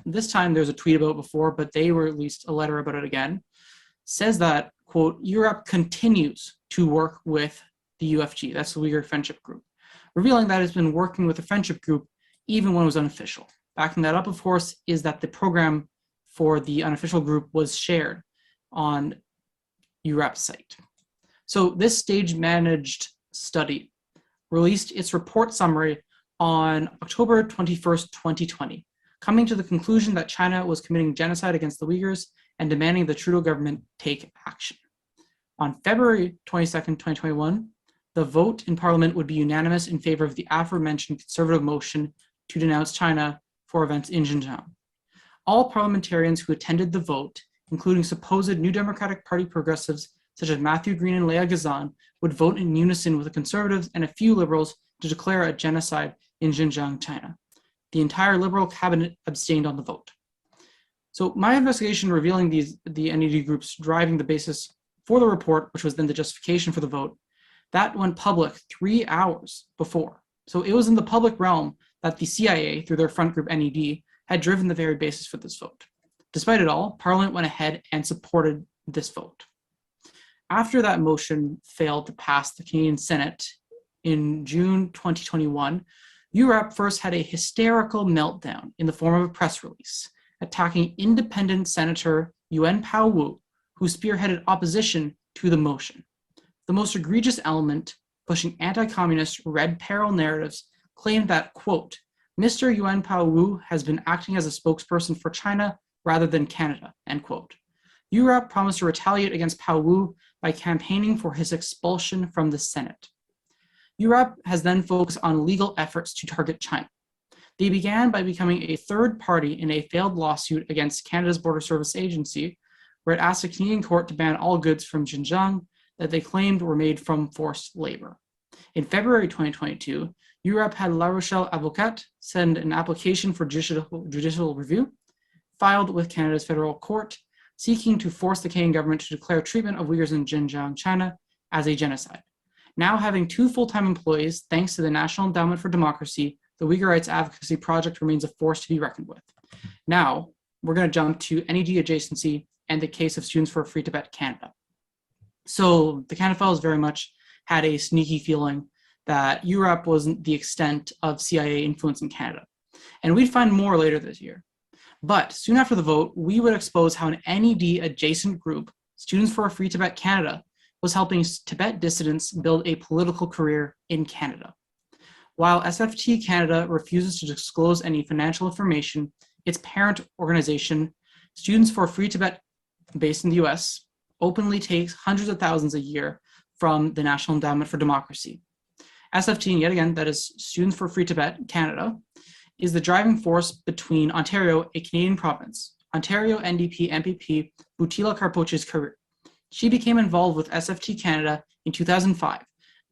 This time there's a tweet about it before, but they released a letter about it again. Says that, quote, UREP continues to work with the UFG, that's the Uyghur Friendship Group, revealing that it's been working with the friendship group even when it was unofficial. Backing that up, of course, is that the program for the unofficial group was shared on UREP's site. So this stage-managed study released its report summary on October 21st, 2020, coming to the conclusion that China was committing genocide against the Uyghurs and demanding the Trudeau government take action. On February 22nd, 2021, the vote in Parliament would be unanimous in favor of the aforementioned conservative motion to denounce China for events in Xinjiang. All parliamentarians who attended the vote, including supposed New Democratic Party progressives such as Matthew Green and Leah Gazan, would vote in unison with the Conservatives and a few Liberals to declare a genocide in Xinjiang, China. The entire Liberal cabinet abstained on the vote. So my investigation revealing the NED groups driving the basis for the report, which was then the justification for the vote, that went public 3 hours before. So it was in the public realm that the CIA, through their front group NED, had driven the very basis for this vote. Despite it all, Parliament went ahead and supported this vote. After that motion failed to pass the Canadian Senate in June 2021, UREP first had a hysterical meltdown in the form of a press release, attacking independent Senator Yuan Pao Wu, who spearheaded opposition to the motion. The most egregious element, pushing anti-communist red peril narratives, claimed that, quote, Mr. Yuan Pao Wu has been acting as a spokesperson for China rather than Canada, end quote. UREP promised to retaliate against Pao Wu by campaigning for his expulsion from the Senate. UREP has then focused on legal efforts to target China. They began by becoming a third party in a failed lawsuit against Canada's Border Service Agency, where it asked a Canadian court to ban all goods from Xinjiang that they claimed were made from forced labor. In February 2022, UREP had La Rochelle Avocat send an application for judicial review, filed with Canada's federal court, seeking to force the Canadian government to declare treatment of Uyghurs in Xinjiang, China, as a genocide. Now having 2 full-time employees, thanks to the National Endowment for Democracy, the Uyghur Rights Advocacy Project remains a force to be reckoned with. Now, we're going to jump to NED adjacency and the case of Students for a Free Tibet Canada. So the Canada Files very much had a sneaky feeling that Europe wasn't the extent of CIA influence in Canada. And we'd find more later this year. But soon after the vote, we would expose how an NED adjacent group, Students for a Free Tibet Canada, was helping Tibet dissidents build a political career in Canada. While SFT Canada refuses to disclose any financial information, its parent organization, Students for a Free Tibet, based in the US, openly takes hundreds of thousands a year from the National Endowment for Democracy. SFT, and yet again, that is Students for Free Tibet Canada, is the driving force between Ontario, a Canadian province, Ontario NDP MPP Butila Karpoche's career. She became involved with SFT Canada in 2005,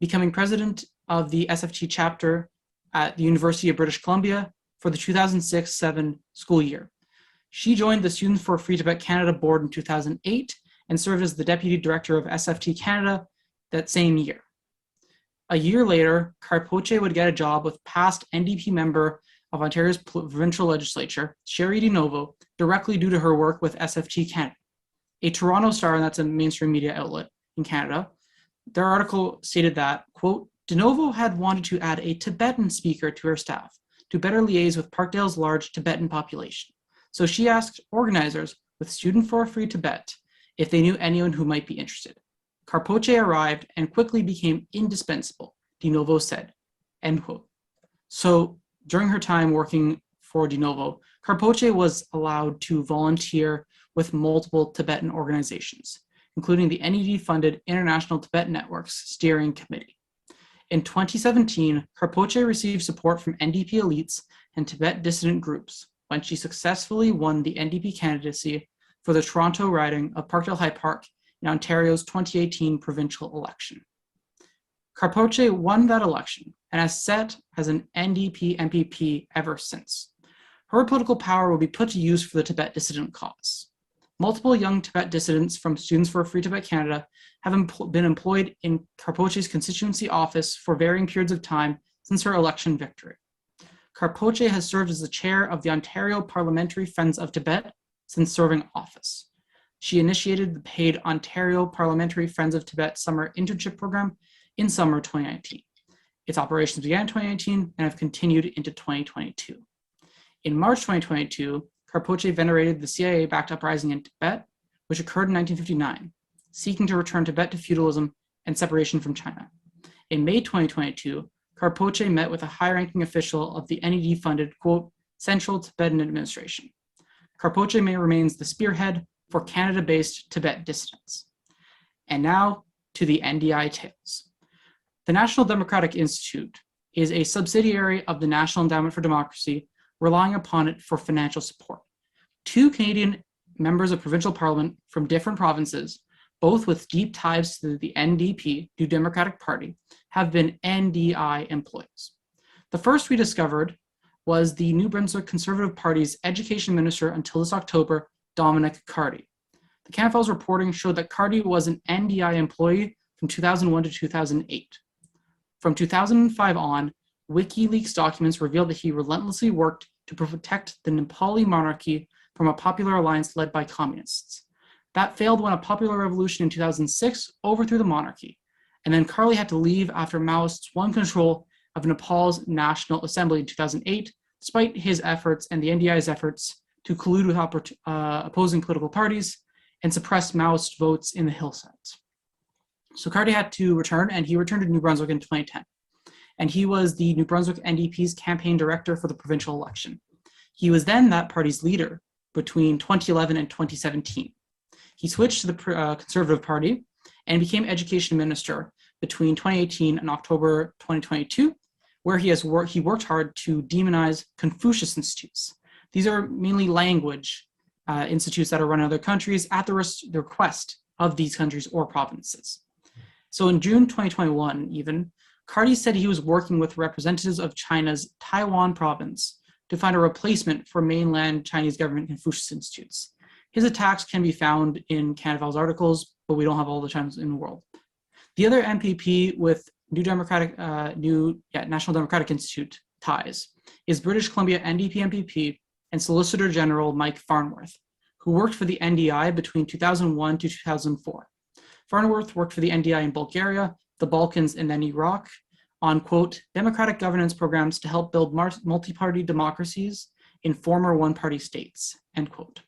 becoming president of the SFT chapter at the University of British Columbia for the 2006-07 school year. She joined the Students for Free Tibet Canada board in 2008 and served as the deputy director of SFT Canada that same year. A year later, Karpoche would get a job with past NDP member of Ontario's provincial legislature, Sherry DeNovo, directly due to her work with SFT Canada. A Toronto Star, and that's a mainstream media outlet in Canada, their article stated that, quote, DeNovo had wanted to add a Tibetan speaker to her staff to better liaise with Parkdale's large Tibetan population. So she asked organizers with Student for a Free Tibet if they knew anyone who might be interested. Karpoche arrived and quickly became indispensable, DeNovo said, end quote. So during her time working for DeNovo, Karpoche was allowed to volunteer with multiple Tibetan organizations, including the NED-funded International Tibet Network's Steering Committee. In 2017, Karpoche received support from NDP elites and Tibet dissident groups when she successfully won the NDP candidacy for the Toronto riding of Parkdale High Park in Ontario's 2018 provincial election. Karpoche won that election and has sat as an NDP MPP ever since. Her political power will be put to use for the Tibet dissident cause. Multiple young Tibet dissidents from Students for Free Tibet Canada have been employed in Karpoche's constituency office for varying periods of time since her election victory. Karpoche has served as the chair of the Ontario Parliamentary Friends of Tibet since serving office. She initiated the paid Ontario Parliamentary Friends of Tibet summer internship program in summer 2019. Its operations began in 2019 and have continued into 2022. In March 2022, Karpoche venerated the CIA-backed uprising in Tibet, which occurred in 1959, seeking to return Tibet to feudalism and separation from China. In May 2022, Karpoche met with a high-ranking official of the NED-funded, quote, Central Tibetan Administration. Karpoche remains the spearhead for Canada-based Tibet dissidents. And now to the NDI tales. The National Democratic Institute is a subsidiary of the National Endowment for Democracy, relying upon it for financial support. Two Canadian members of provincial parliament from different provinces, both with deep ties to the NDP, New Democratic Party, have been NDI employees. The first we discovered was the New Brunswick Conservative Party's education minister until this October, Dominic Carty. The CanFiles reporting showed that Carty was an NDI employee from 2001 to 2008. From 2005 on, WikiLeaks documents revealed that he relentlessly worked to protect the Nepali monarchy from a popular alliance led by communists. That failed when a popular revolution in 2006 overthrew the monarchy, and then Carly had to leave after Maoists won control of Nepal's National Assembly in 2008, despite his efforts and the NDI's efforts to collude with opposing political parties and suppress Maoist votes in the hillsides. So Carty had to return, and he returned to New Brunswick in 2010. And he was the New Brunswick NDP's campaign director for the provincial election. He was then that party's leader between 2011 and 2017. He switched to the Conservative Party and became education minister between 2018 and October 2022, where he worked hard to demonize Confucius institutes. These are mainly language institutes that are run in other countries at the request of these countries or provinces. So in June 2021, even, Carty said he was working with representatives of China's Taiwan province to find a replacement for mainland Chinese government Confucius institutes. His attacks can be found in CanFiles articles, but we don't have all the times in the world. The other MPP with National Democratic Institute ties is British Columbia NDP MPP and Solicitor General Mike Farnworth, who worked for the NDI between 2001 to 2004. Farnworth worked for the NDI in Bulgaria, the Balkans, and then Iraq on, quote, democratic governance programs to help build multi-party democracies in former one-party states, end quote.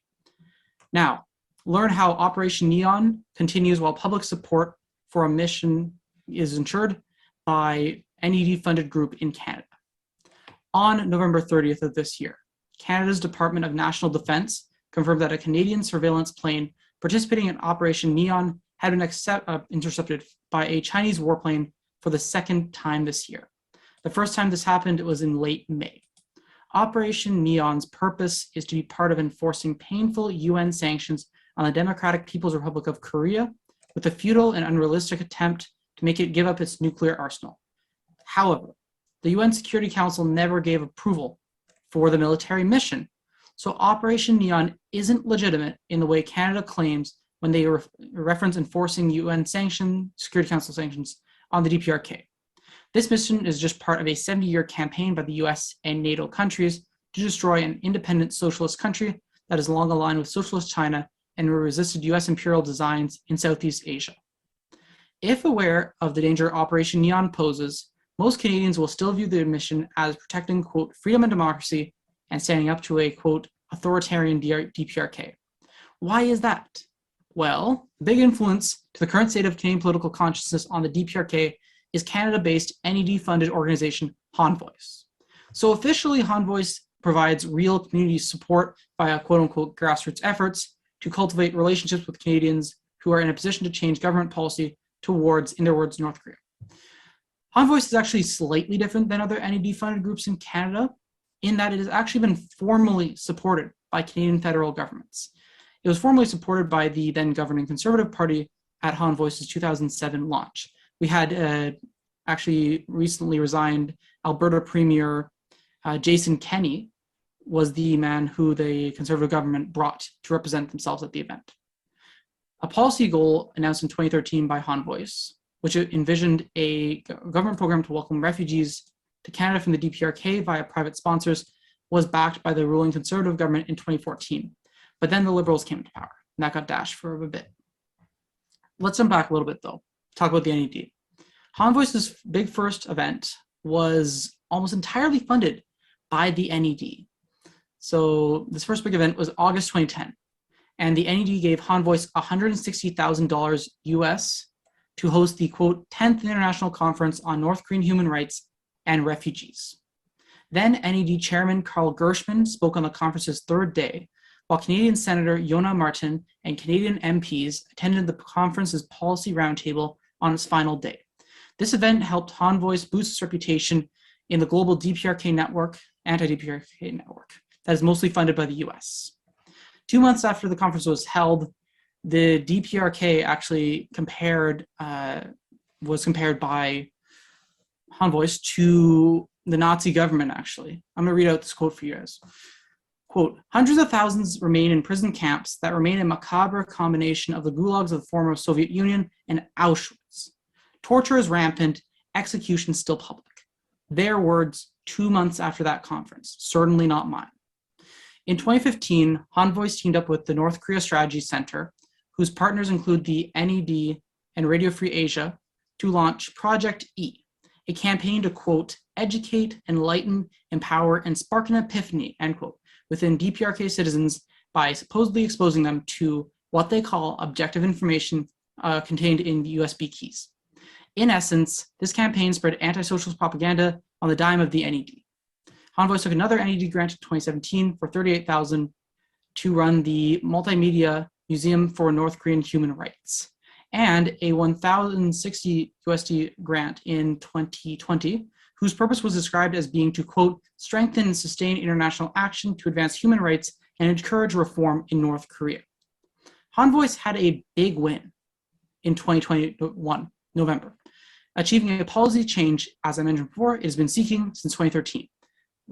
Now, learn how Operation Neon continues while public support for a mission is ensured by NED-funded group in Canada. On November 30th of this year, Canada's Department of National Defence confirmed that a Canadian surveillance plane participating in Operation Neon had been intercepted by a Chinese warplane for the second time this year. The first time this happened was in late May. Operation Neon's purpose is to be part of enforcing painful UN sanctions on the Democratic People's Republic of Korea with a futile and unrealistic attempt to make it give up its nuclear arsenal. However, the UN Security Council never gave approval for the military mission, so Operation Neon isn't legitimate in the way Canada claims when they reference enforcing UN Security Council sanctions on the DPRK. This mission is just part of a 70-year campaign by the US and NATO countries to destroy an independent socialist country that is long aligned with socialist China and resisted US imperial designs in Southeast Asia. If aware of the danger Operation Neon poses, most Canadians will still view the mission as protecting, quote, freedom and democracy and standing up to a, quote, authoritarian DPRK. Why is that? Well, the big influence to the current state of Canadian political consciousness on the DPRK is Canada-based NED-funded organization Han Voice. So officially, Han Voice provides real community support via quote-unquote grassroots efforts to cultivate relationships with Canadians who are in a position to change government policy towards, in their words, North Korea. Han Voice is actually slightly different than other NED-funded groups in Canada in that it has actually been formally supported by Canadian federal governments. It was formally supported by the then governing Conservative Party at Han Voice's 2007 launch. We had actually recently resigned Alberta Premier Jason Kenney was the man who the Conservative government brought to represent themselves at the event. A policy goal announced in 2013 by Han Voice, which envisioned a government program to welcome refugees to Canada from the DPRK via private sponsors, was backed by the ruling Conservative government in 2014. But then the Liberals came to power, and that got dashed for a bit. Let's jump back a little bit, though. Talk about the NED. Han Voice's big first event was almost entirely funded by the NED. So this first big event was August 2010, and the NED gave Han Voice $160,000 US to host the, quote, 10th International Conference on North Korean Human Rights and Refugees. Then NED Chairman Carl Gershman spoke on the conference's third day, while Canadian Senator Jonah Martin and Canadian MPs attended the conference's policy roundtable on its final day. This event helped Han Voice boost its reputation in the global DPRK network, anti-DPRK network, that is mostly funded by the US. 2 months after the conference was held, the DPRK actually was compared by Han Voice to the Nazi government, actually. I'm going to read out this quote for you guys. Quote, hundreds of thousands remain in prison camps that remain a macabre combination of the gulags of the former Soviet Union and Auschwitz. Torture is rampant, execution still public. Their words 2 months after that conference, certainly not mine. In 2015, Han Voice teamed up with the North Korea Strategy Center, whose partners include the NED and Radio Free Asia, to launch Project E, a campaign to, quote, educate, enlighten, empower, and spark an epiphany, end quote, within DPRK citizens by supposedly exposing them to what they call objective information contained in USB keys. In essence, this campaign spread anti-socialist propaganda on the dime of the NED. Han Voice took another NED grant in 2017 for $38,000 to run the Multimedia Museum for North Korean Human Rights, and a $1,060 USD grant in 2020, whose purpose was described as being to, quote, strengthen and sustain international action to advance human rights and encourage reform in North Korea. Han Voice had a big win in 2021, November, achieving a policy change, as I mentioned before, it has been seeking since 2013,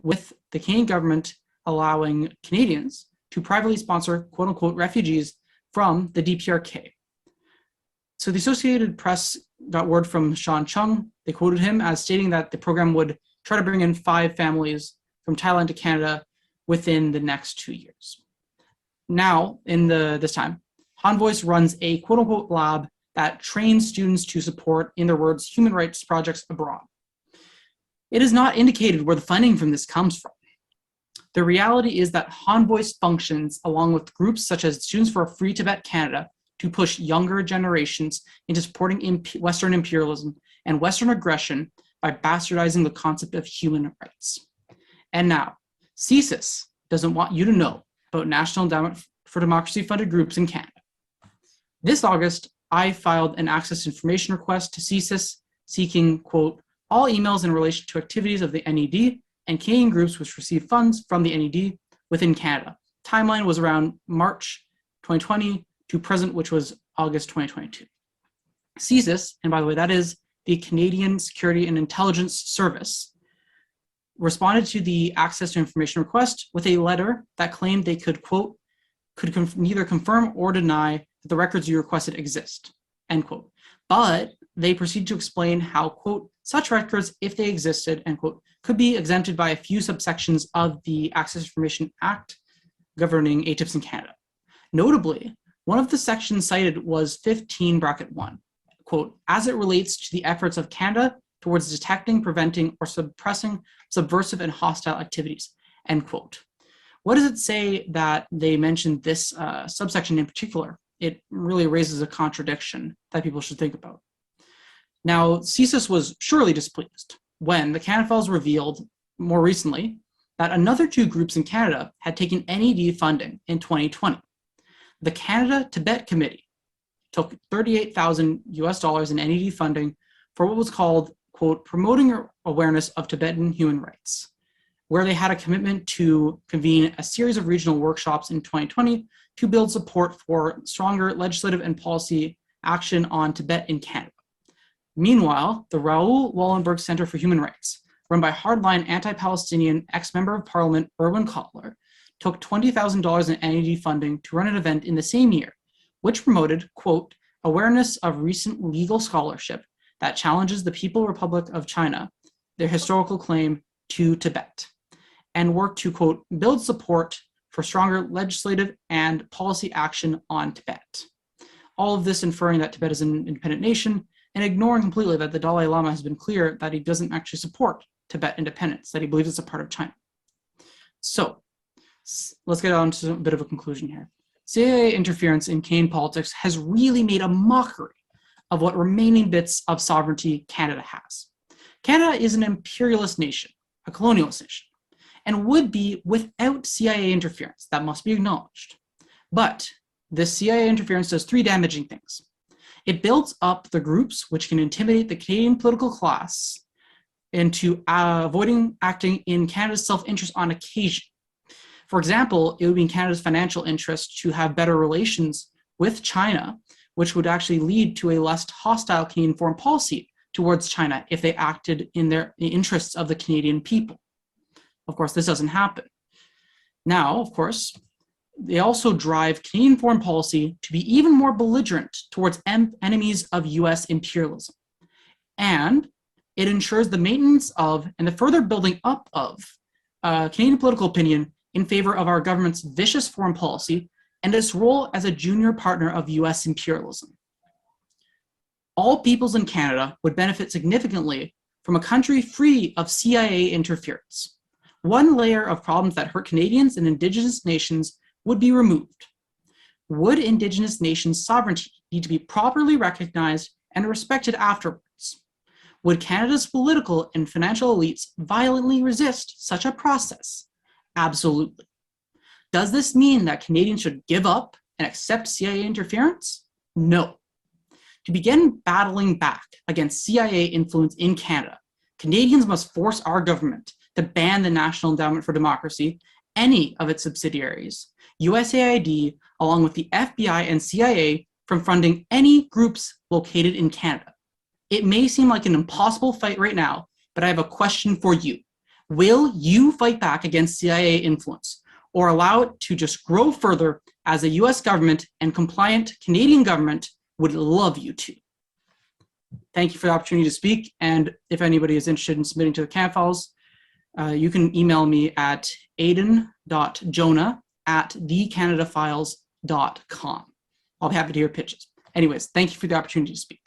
with the Canadian government allowing Canadians to privately sponsor, quote unquote, refugees from the DPRK. So the Associated Press got word from Sean Chung. They quoted him as stating that the program would try to bring in 5 families from Thailand to Canada within the next 2 years. Now, this time, Han Voice runs a quote unquote lab that trains students to support, in their words, human rights projects abroad. It is not indicated where the funding from this comes from. The reality is that Honvoice functions along with groups such as Students for a Free Tibet Canada to push younger generations into supporting Western imperialism and Western aggression by bastardizing the concept of human rights. And now, CSIS doesn't want you to know about National Endowment for Democracy funded groups in Canada. This August, I filed an access information request to CSIS seeking, quote, all emails in relation to activities of the NED and Canadian groups which receive funds from the NED within Canada. Timeline was around March 2020 to present, which was August 2022. CSIS, and by the way, that is the Canadian Security and Intelligence Service, responded to the access to information request with a letter that claimed they could, quote, neither confirm or deny that the records you requested exist, end quote. But they proceed to explain how, quote, such records, if they existed, end quote, could be exempted by a few subsections of the Access Information Act governing ATIPs in Canada. Notably, one of the sections cited was 15(1), quote, as it relates to the efforts of Canada towards detecting, preventing, or suppressing subversive and hostile activities, end quote. What does it say that they mentioned this subsection in particular? It really raises a contradiction that people should think about. Now, CSIS was surely displeased when the Canada Files revealed more recently that another two groups in Canada had taken NED funding in 2020. The Canada Tibet Committee took $38,000 in NED funding for what was called, quote, promoting awareness of Tibetan human rights, where they had a commitment to convene a series of regional workshops in 2020 to build support for stronger legislative and policy action on Tibet in Canada. Meanwhile, the Raoul Wallenberg Center for Human Rights, run by hardline anti-Palestinian ex-member of parliament Erwin Kotler, took $20,000 in NED funding to run an event in the same year, which promoted, quote, awareness of recent legal scholarship that challenges the People's Republic of China, their historical claim to Tibet, and worked to, quote, build support for stronger legislative and policy action on Tibet. All of this inferring that Tibet is an independent nation and ignoring completely that the Dalai Lama has been clear that he doesn't actually support Tibet independence, that he believes it's a part of China. So let's get on to a bit of a conclusion here. CIA interference in Canadian politics has really made a mockery of what remaining bits of sovereignty Canada has. Canada is an imperialist nation, a colonialist nation, and would be without CIA interference. That must be acknowledged. But this CIA interference does three damaging things. It builds up the groups which can intimidate the Canadian political class into avoiding acting in Canada's self-interest on occasion. For example, it would be in Canada's financial interest to have better relations with China, which would actually lead to a less hostile Canadian foreign policy towards China if they acted in the interests of the Canadian people. Of course, this doesn't happen. Now, of course, they also drive Canadian foreign policy to be even more belligerent towards enemies of US imperialism. And it ensures the maintenance of and the further building up of Canadian political opinion in favor of our government's vicious foreign policy and its role as a junior partner of US imperialism. All peoples in Canada would benefit significantly from a country free of CIA interference. One layer of problems that hurt Canadians and Indigenous nations would be removed. Would Indigenous nations' sovereignty need to be properly recognized and respected afterwards? Would Canada's political and financial elites violently resist such a process? Absolutely. Does this mean that Canadians should give up and accept CIA interference? No. To begin battling back against CIA influence in Canada, Canadians must force our government to ban the National Endowment for Democracy, any of its subsidiaries, USAID, along with the FBI and CIA, from funding any groups located in Canada. It may seem like an impossible fight right now, but I have a question for you. Will you fight back against CIA influence or allow it to just grow further as the US government and compliant Canadian government would love you to? Thank you for the opportunity to speak. And if anybody is interested in submitting to the Canada Files, you can email me at aidan.jonah@thecanadafiles.com. I'll be happy to hear pitches. Anyways, thank you for the opportunity to speak.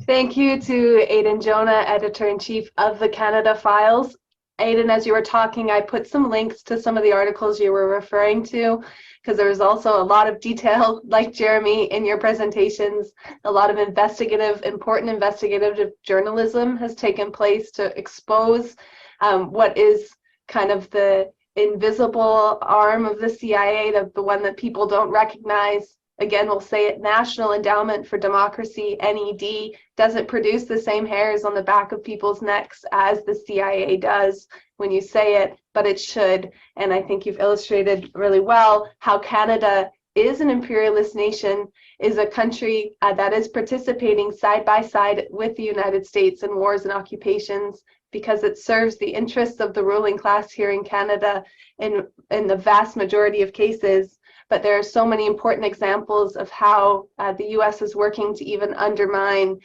Thank you to Aidan Jonah, Editor-in-Chief of the Canada Files. Aidan, as you were talking, I put some links to some of the articles you were referring to, because there was also a lot of detail, like Jeremy, in your presentations. A lot of important investigative journalism has taken place to expose what is kind of the invisible arm of the CIA, the one that people don't recognize. Again, we'll say it, National Endowment for Democracy, NED, doesn't produce the same hairs on the back of people's necks as the CIA does when you say it, but it should. And I think you've illustrated really well how Canada is an imperialist nation, is a country that is participating side by side with the United States in wars and occupations, because it serves the interests of the ruling class here in Canada in the vast majority of cases. But there are so many important examples of how the US is working to even undermine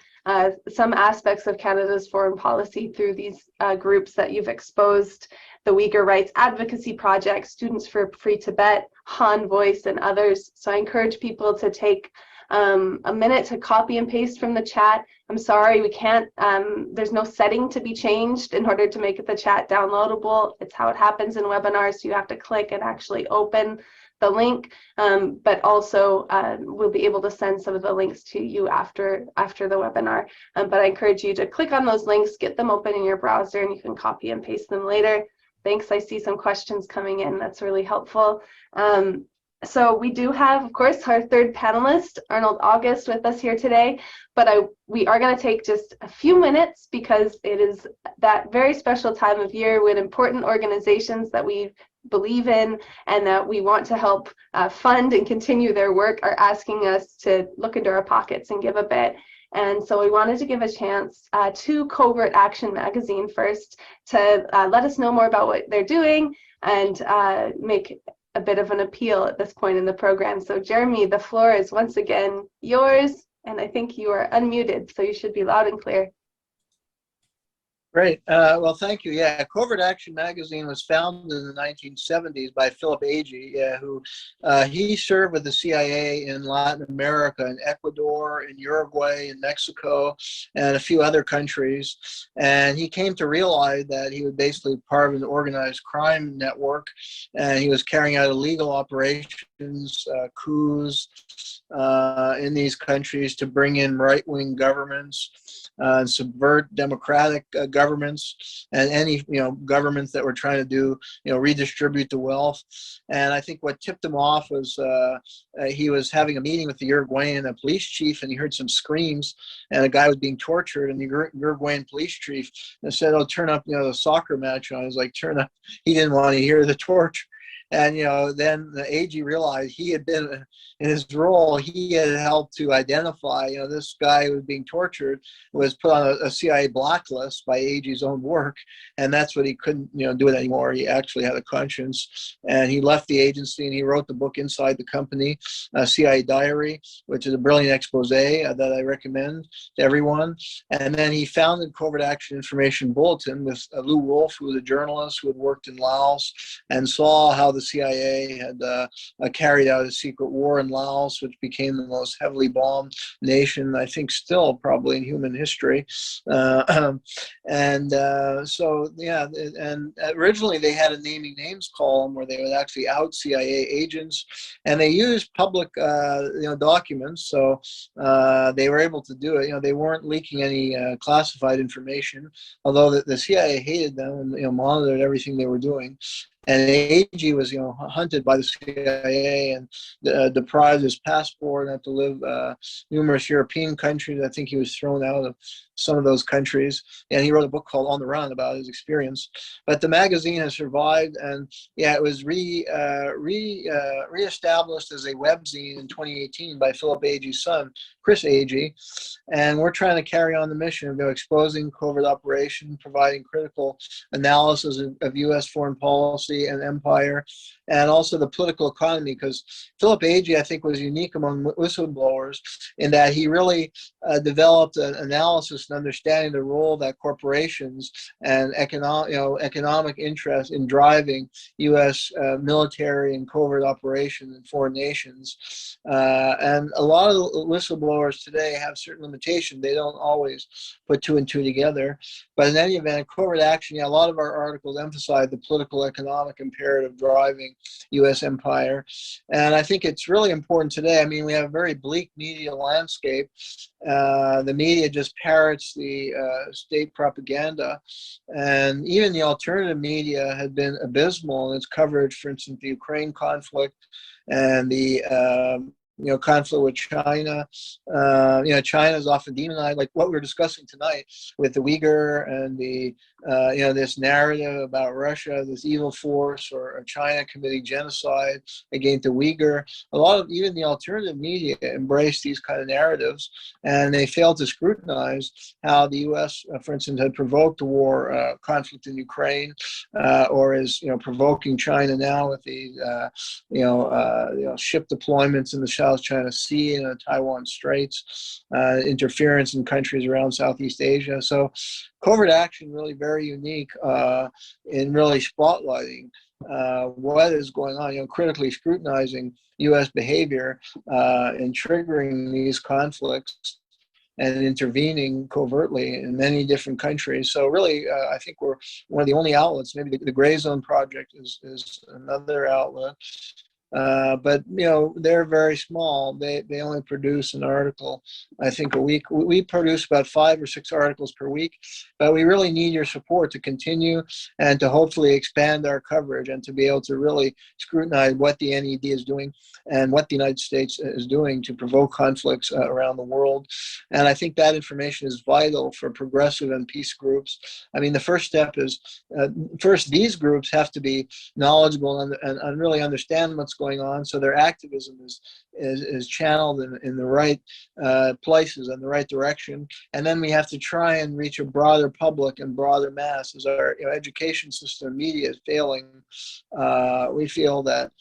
some aspects of Canada's foreign policy through these groups that you've exposed: the Uyghur Rights Advocacy Project, Students for Free Tibet, Han Voice, and others. So I encourage people to take a minute to copy and paste from the chat. I'm sorry, we can't, there's no setting to be changed in order to make the chat downloadable. It's how it happens in webinars, so you have to click and actually open the link, but also we'll be able to send some of the links to you after the webinar. But I encourage you to click on those links, get them open in your browser, and you can copy and paste them later. Thanks, I see some questions coming in. That's really helpful. So we do have, of course, our third panelist, Arnold August, with us here today, but we are going to take just a few minutes, because it is that very special time of year when important organizations that we believe in and that we want to help fund and continue their work are asking us to look into our pockets and give a bit. And so we wanted to give a chance to CovertAction magazine first to let us know more about what they're doing and make a bit of an appeal at this point in the program. So Jeremy, the floor is once again yours, and I think you are unmuted, so you should be loud and clear. Great. Well, thank you. Yeah, CovertAction magazine was founded in the 1970s by Philip Agee, who he served with the CIA in Latin America, in Ecuador, in Uruguay, in Mexico, and a few other countries. And he came to realize that he was basically part of an organized crime network, and he was carrying out illegal operations, coups in these countries to bring in right-wing governments, subvert democratic governments, and any governments that were trying to do redistribute the wealth. And I think what tipped him off was he was having a meeting with the Uruguayan police chief, and he heard some screams, and a guy was being tortured, and the Uruguayan police chief said, "Oh, turn up the soccer match." And I was like, "Turn up." He didn't want to hear the torture. And then the AG realized he had been in his role. He had helped to identify, this guy who was being tortured was put on a CIA blacklist by AG's own work, and that's what he couldn't, do it anymore. He actually had a conscience, and he left the agency, and he wrote the book Inside the Company, CIA Diary, which is a brilliant expose that I recommend to everyone. And then he founded CovertAction Information Bulletin with Lou Wolf, who was a journalist who had worked in Laos and saw how the CIA had carried out a secret war in Laos, which became the most heavily bombed nation, I think, still probably in human history. So yeah, and originally they had a naming names column where they would actually out CIA agents, and they used public documents, so they were able to do it. They weren't leaking any classified information, although the CIA hated them and monitored everything they were doing. And AG was, hunted by the CIA and deprived of his passport, and had to live numerous European countries. I think he was thrown out of some of those countries. And he wrote a book called On the Run about his experience. But the magazine has survived, and yeah, it was reestablished as a webzine in 2018 by Philip Agee's son, Chris Agee. And we're trying to carry on the mission of exposing covert operation, providing critical analysis of U.S. foreign policy and empire, and also the political economy, because Philip Agee, I think, was unique among whistleblowers in that he really developed an analysis and understanding the role that corporations and economic interest in driving U.S. Military and covert operations in foreign nations. And a lot of whistleblowers today have certain limitations. They don't always put two and two together. But in any event, covert action, a lot of our articles emphasize the political economic imperative driving U.S. empire. And I think it's really important today. I mean, we have a very bleak media landscape. The media just parrots the state propaganda. And even the alternative media has been abysmal in its coverage, for instance, the Ukraine conflict and the conflict with China. China is often demonized, like what we're discussing tonight with the Uyghur and the this narrative about Russia, this evil force, or China committing genocide against the Uyghur. A lot of even the alternative media embrace these kind of narratives, and they fail to scrutinize how the U.S., for instance, had provoked the war conflict in Ukraine, or is provoking China now with these ship deployments in the South China Sea and the Taiwan Straits, interference in countries around Southeast Asia. So covert action really very unique in really spotlighting what is going on, critically scrutinizing U.S. behavior and triggering these conflicts and intervening covertly in many different countries. So really, I think we're one of the only outlets. Maybe the Gray Zone Project is another outlet. But they're very small. They only produce an article, I think, a week. We produce about 5 or 6 articles per week, but we really need your support to continue and to hopefully expand our coverage and to be able to really scrutinize what the NED is doing and what the United States is doing to provoke conflicts around the world. And I think that information is vital for progressive and peace groups. I mean, the first step is, first, these groups have to be knowledgeable and really understand what's going on, so their activism is channeled in the right places and the right direction. And then we have to try and reach a broader public and broader mass. As our education system, media is failing, we feel that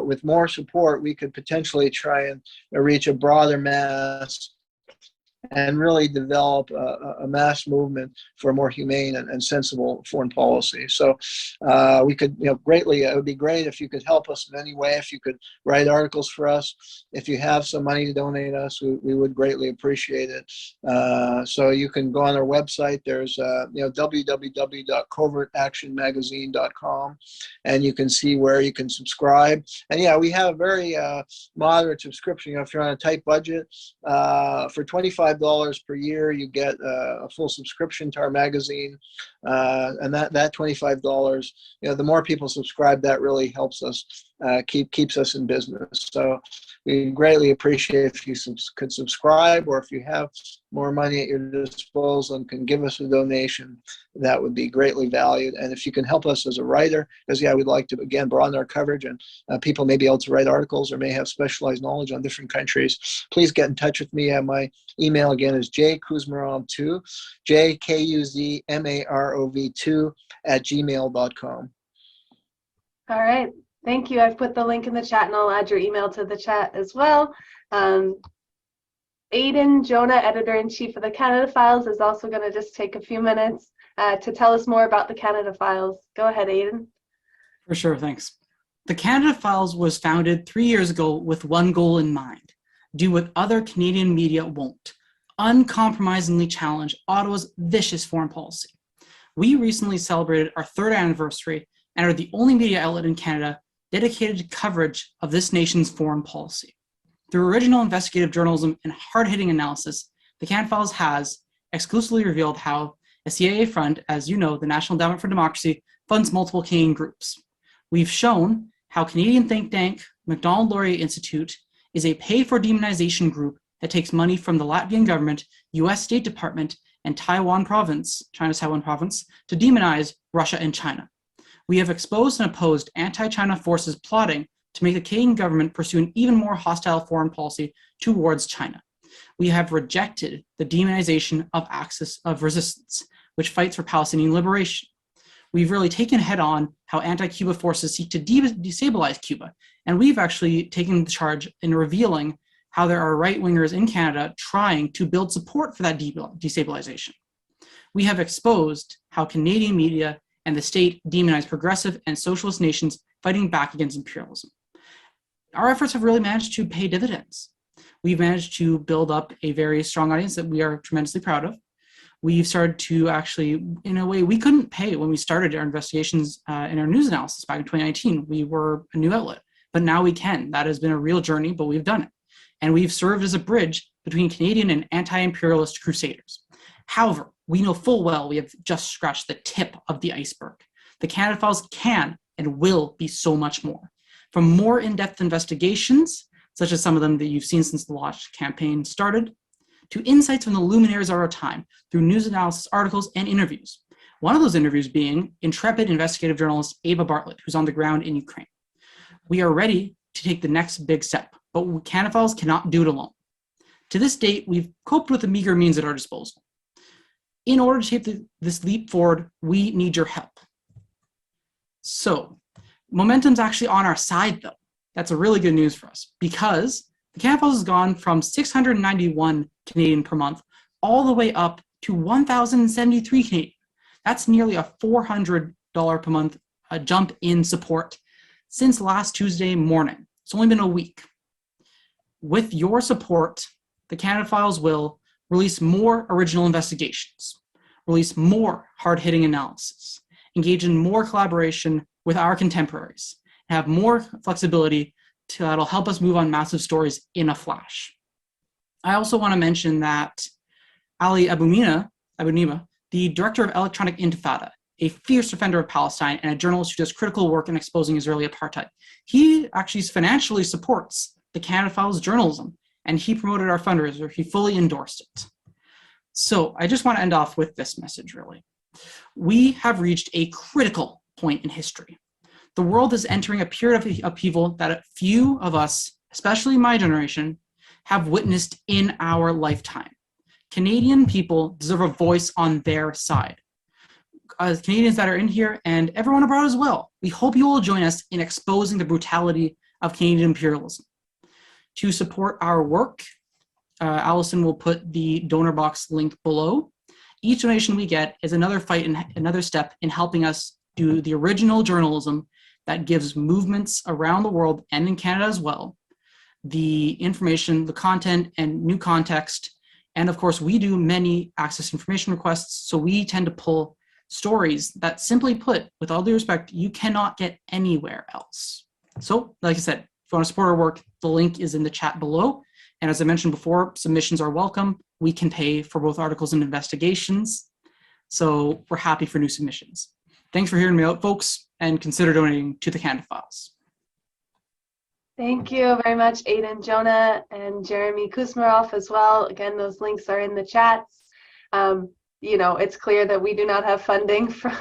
with more support, we could potentially try and reach a broader mass and really develop a mass movement for a more humane and sensible foreign policy. So we could, greatly, it would be great if you could help us in any way, if you could write articles for us. If you have some money to donate us, we would greatly appreciate it. So you can go on our website. There's www.covertactionmagazine.com, and you can see where you can subscribe. And we have a very moderate subscription. If you're on a tight budget, for $25 per year, you get a full subscription to our magazine, and that $25, the more people subscribe, that really helps us, keeps us in business. So we greatly appreciate if you could subscribe, or if you have more money at your disposal and can give us a donation, that would be greatly valued. And if you can help us as a writer, because we'd like to, again, broaden our coverage, and people may be able to write articles or may have specialized knowledge on different countries, please get in touch with me. My email again is jkuzmarov2, JKUZMAROV2 @gmail.com. All right. Thank you. I've put the link in the chat, and I'll add your email to the chat as well. Aidan, Jonah, editor-in-chief of the Canada Files, is also going to just take a few minutes to tell us more about the Canada Files. Go ahead, Aidan. For sure, thanks. The Canada Files was founded 3 years ago with one goal in mind: do what other Canadian media won't, uncompromisingly challenge Ottawa's vicious foreign policy. We recently celebrated our 3rd anniversary and are the only media outlet in Canada dedicated to coverage of this nation's foreign policy. Through original investigative journalism and hard-hitting analysis, the Canada Files has exclusively revealed how a CIA fund, as you know, the National Endowment for Democracy, funds multiple Canadian groups. We've shown how Canadian think tank Macdonald Laurier Institute is a pay-for-demonization group that takes money from the Latvian government, US State Department, and China's Taiwan province, to demonize Russia and China. We have exposed and opposed anti-China forces plotting to make the Canadian government pursue an even more hostile foreign policy towards China. We have rejected the demonization of Axis of Resistance, which fights for Palestinian liberation. We've really taken head-on how anti-Cuba forces seek to destabilize Cuba, and we've actually taken the charge in revealing how there are right-wingers in Canada trying to build support for that destabilization. We have exposed how Canadian media and the state demonize progressive and socialist nations fighting back against imperialism. Our efforts have really managed to pay dividends. We've managed to build up a very strong audience that we are tremendously proud of. We've started to actually, in a way, we couldn't pay when we started our investigations in our news analysis back in 2019. We were a new outlet, but now we can. That has been a real journey, but we've done it. And we've served as a bridge between Canadian and anti-imperialist crusaders. However, we know full well we have just scratched the tip of the iceberg. The Canada Files can and will be so much more. From more in-depth investigations, such as some of them that you've seen since the launch campaign started, to insights from the luminaries of our time through news analysis articles and interviews. One of those interviews being intrepid investigative journalist Eva Bartlett, who's on the ground in Ukraine. We are ready to take the next big step, but Canada Files cannot do it alone. To this date, we've coped with the meager means at our disposal. In order to take this leap forward, we need your help. So, momentum's actually on our side, though. That's a really good news for us, because the Canada Files has gone from 691 Canadian per month all the way up to 1,073 Canadian. That's nearly a $400 per month jump in support since last Tuesday morning. It's only been a week. With your support, the Canada Files will release more original investigations, release more hard-hitting analysis, engage in more collaboration with our contemporaries, and have more flexibility that'll help us move on massive stories in a flash. I also want to mention that Ali Abunimah, the director of Electronic Intifada, a fierce defender of Palestine and a journalist who does critical work in exposing Israeli apartheid, he actually financially supports the Canada Files journalism, and he promoted our fundraiser. He fully endorsed it. So I just want to end off with this message, really. We have reached a critical point in history. The world is entering a period of upheaval that few of us, especially my generation, have witnessed in our lifetime. Canadian people deserve a voice on their side. As Canadians that are in here and everyone abroad as well, we hope you will join us in exposing the brutality of Canadian imperialism. To support our work, Allison will put the donor box link below. Each donation we get is another fight and another step in helping us do the original journalism that gives movements around the world and in Canada as well the information, the content, and new context. And of course, we do many access information requests, so we tend to pull stories that, simply put, with all due respect, you cannot get anywhere else. So, like I said, if you want to support our work, the link is in the chat below. And as I mentioned before, submissions are welcome. We can pay for both articles and investigations. So we're happy for new submissions. Thanks for hearing me out, folks, and consider donating to the Canada Files. Thank you very much, Aidan, Jonah, and Jeremy Kuzmarov as well. Again, those links are in the chats. You know, it's clear that we do not have funding from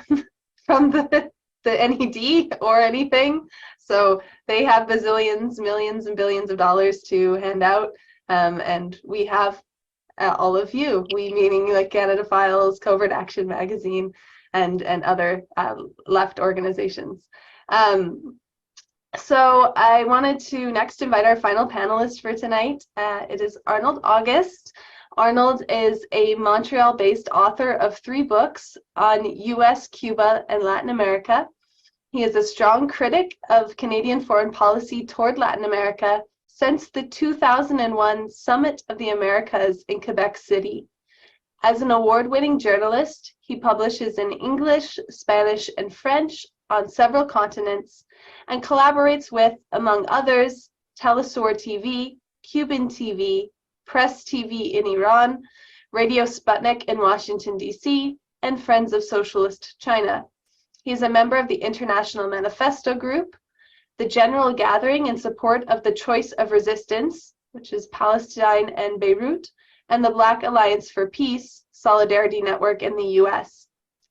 the NED or anything. So they have bazillions, millions, and billions of dollars to hand out. And we have all of you, we meaning like Canada Files, CovertAction magazine, and other left organizations. So I wanted to next invite our final panelist for tonight. It is Arnold August. Arnold is a Montreal-based author of 3 books on US, Cuba, and Latin America. He is a strong critic of Canadian foreign policy toward Latin America since the 2001 Summit of the Americas in Quebec City. As an award-winning journalist, he publishes in English, Spanish, and French on several continents and collaborates with, among others, Telesur TV, Cuban TV, Press TV in Iran, Radio Sputnik in Washington, D.C., and Friends of Socialist China. He is a member of the International Manifesto Group, the General Gathering in Support of the Choice of Resistance, which is Palestine and Beirut, and the Black Alliance for Peace, Solidarity Network in the U.S.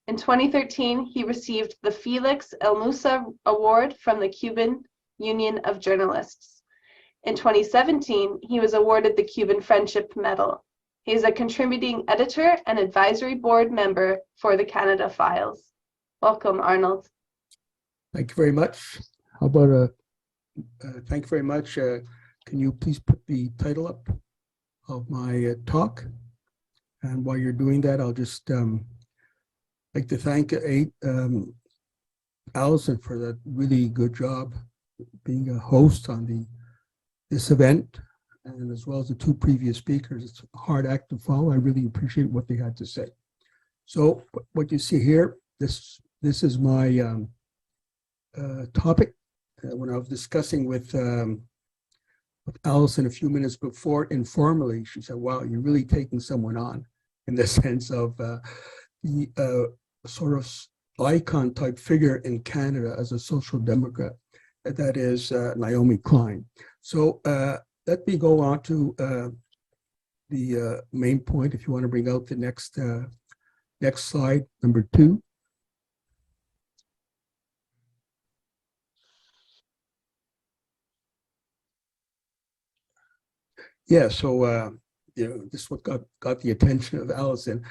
In 2013, he received the Felix El Musa Award from the Cuban Union of Journalists. In 2017, he was awarded the Cuban Friendship Medal. He is a contributing editor and advisory board member for the Canada Files. Welcome, Arnold. Thank you very much. How about thank you very much, can you please put the title up of my talk? And while you're doing that, I'll just like to thank Allison for that really good job being a host on this event, and as well as the two previous speakers. It's a hard act to follow. I really appreciate what they had to say. So what you see here, this is my topic. When I was discussing with Allison a few minutes before, informally, she said, wow, you're really taking someone on, in the sense of the sort of icon type figure in Canada as a social democrat. That is Naomi Klein. So let me go on to the main point. If you want to bring out the next slide, number 2. Yeah, so this is what got the attention of Allison.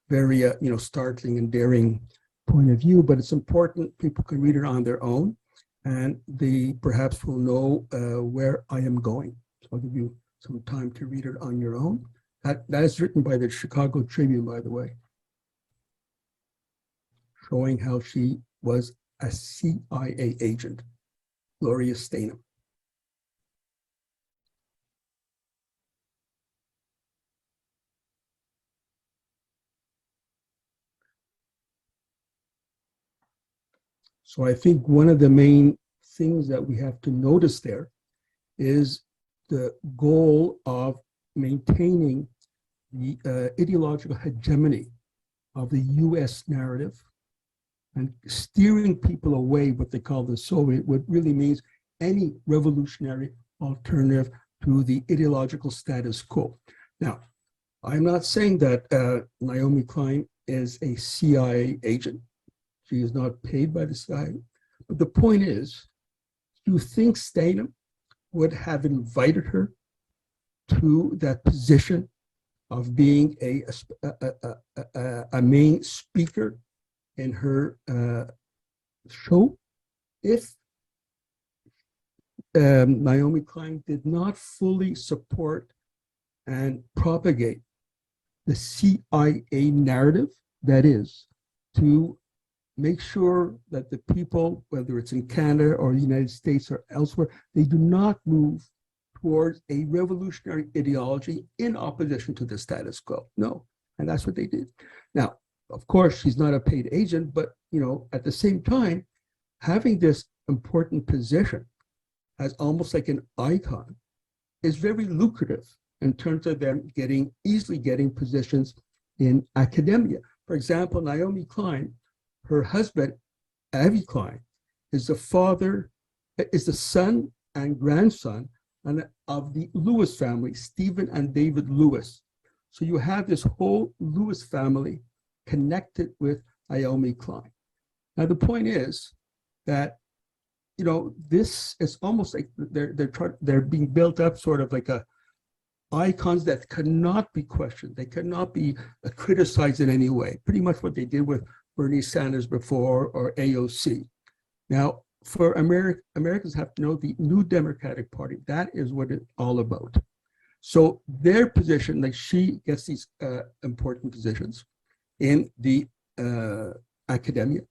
Very startling and daring point of view, but it's important people can read it on their own, and they perhaps will know where I am going. So I'll give you some time to read it on your own. That is written by the Chicago Tribune, by the way, showing how she was a CIA agent, Gloria Steinem. So I think one of the main things that we have to notice there is the goal of maintaining the ideological hegemony of the US narrative and steering people away what they call the Soviet, what really means any revolutionary alternative to the ideological status quo. Now, I'm not saying that Naomi Klein is a CIA agent. She is not paid by the CIA. But the point is, do you think Steinem would have invited her to that position of being a main speaker in her show if Naomi Klein did not fully support and propagate the CIA narrative, that is, to make sure that the people, whether it's in Canada or the United States or elsewhere, they do not move towards a revolutionary ideology in opposition to the status quo. No, and that's what they did. Now, of course, she's not a paid agent, but at the same time, having this important position as almost like an icon is very lucrative in terms of them easily getting positions in academia. For example, Naomi Klein, her husband, Avi Klein, is the son and grandson of the Lewis family, Stephen and David Lewis. So you have this whole Lewis family connected with Naomi Klein. Now the point is that this is almost like they're being built up sort of like icons that cannot be questioned. They cannot be criticized in any way. Pretty much what they did with Bernie Sanders before, or AOC. Now, for Americans have to know the New Democratic Party, that is what it's all about. So their position, like she gets these important positions in the academia,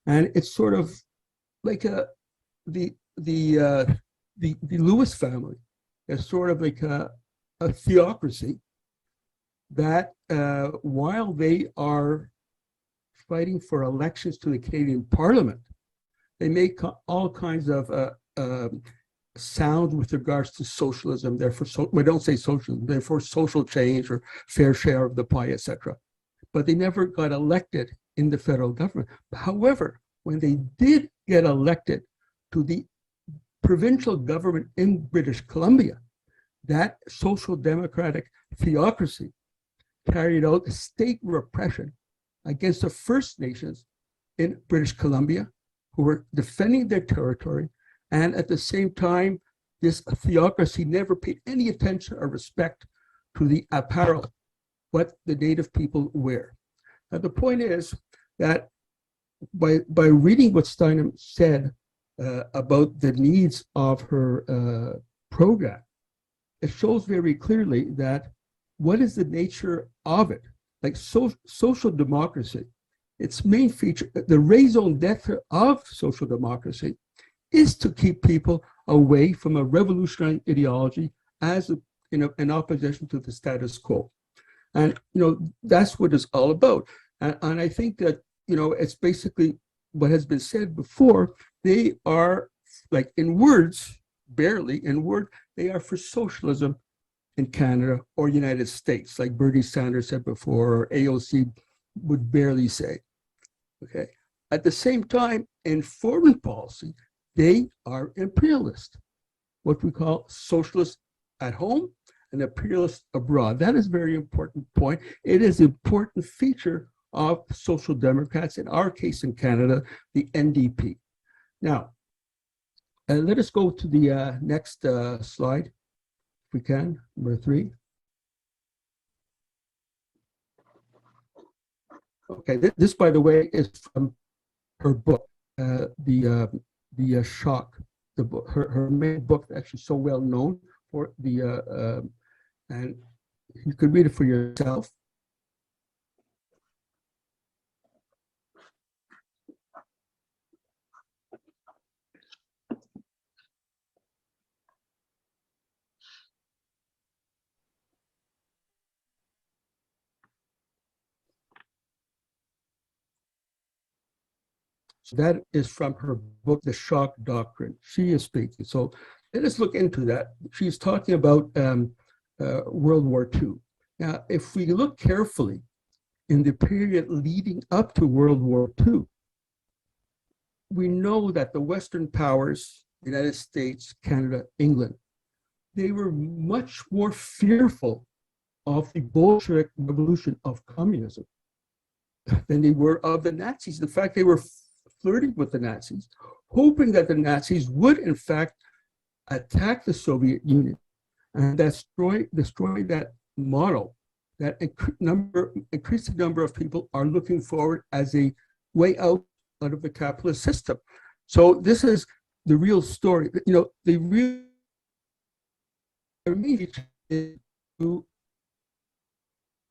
and it's sort of like the Lewis family is sort of like a theocracy that while they are fighting for elections to the Canadian Parliament, they make all kinds of sounds with regards to socialism. Therefore, we don't say socialism, they're for social change or fair share of the pie, etc. But they never got elected in the federal government. However, when they did get elected to the provincial government in British Columbia, that social democratic theocracy carried out state repression against the First Nations in British Columbia, who were defending their territory. And at the same time, this theocracy never paid any attention or respect to the apparel, what the Native people wear. Now, the point is that by reading what Steinem said about the needs of her program, it shows very clearly that what is the nature of it? Like social democracy, its main feature, the raison d'etre of social democracy is to keep people away from a revolutionary ideology as in opposition to the status quo. And, that's what it's all about. And I think that, it's basically what has been said before. They are, like, in words, barely in word, they are for socialism in Canada or United States, like Bernie Sanders said before, or AOC would barely say. Okay. At the same time, in foreign policy, they are imperialist, what we call socialist at home and imperialist abroad. That is a very important point. It is an important feature of social democrats, in our case in Canada, the NDP. Now, let us go to the next slide, if we can, number 3. Okay, this, by the way, is from her book, the Shock, the book, her main book, actually so well known for the, and you could read it for yourself. So that is from her book, The Shock Doctrine. She is speaking. So let us look into that. She's talking about World War II. Now, if we look carefully in the period leading up to World War II, we know that the Western powers, the United States, Canada, England, they were much more fearful of the Bolshevik revolution of communism than they were of the Nazis. In fact, they were flirting with the Nazis, hoping that the Nazis would, in fact, attack the Soviet Union and destroy that model. That increasing number of people are looking forward as a way out of the capitalist system. So this is the real story. The real immediate is to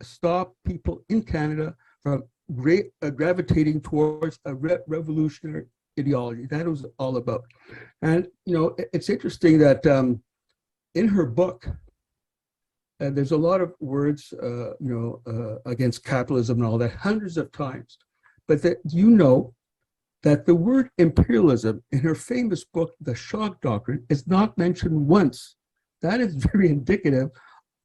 stop people in Canada from gravitating towards a revolutionary ideology. That was all about. And, it's interesting that in her book, there's a lot of words, against capitalism and all that, hundreds of times. But that that the word imperialism in her famous book, The Shock Doctrine, is not mentioned once. That is very indicative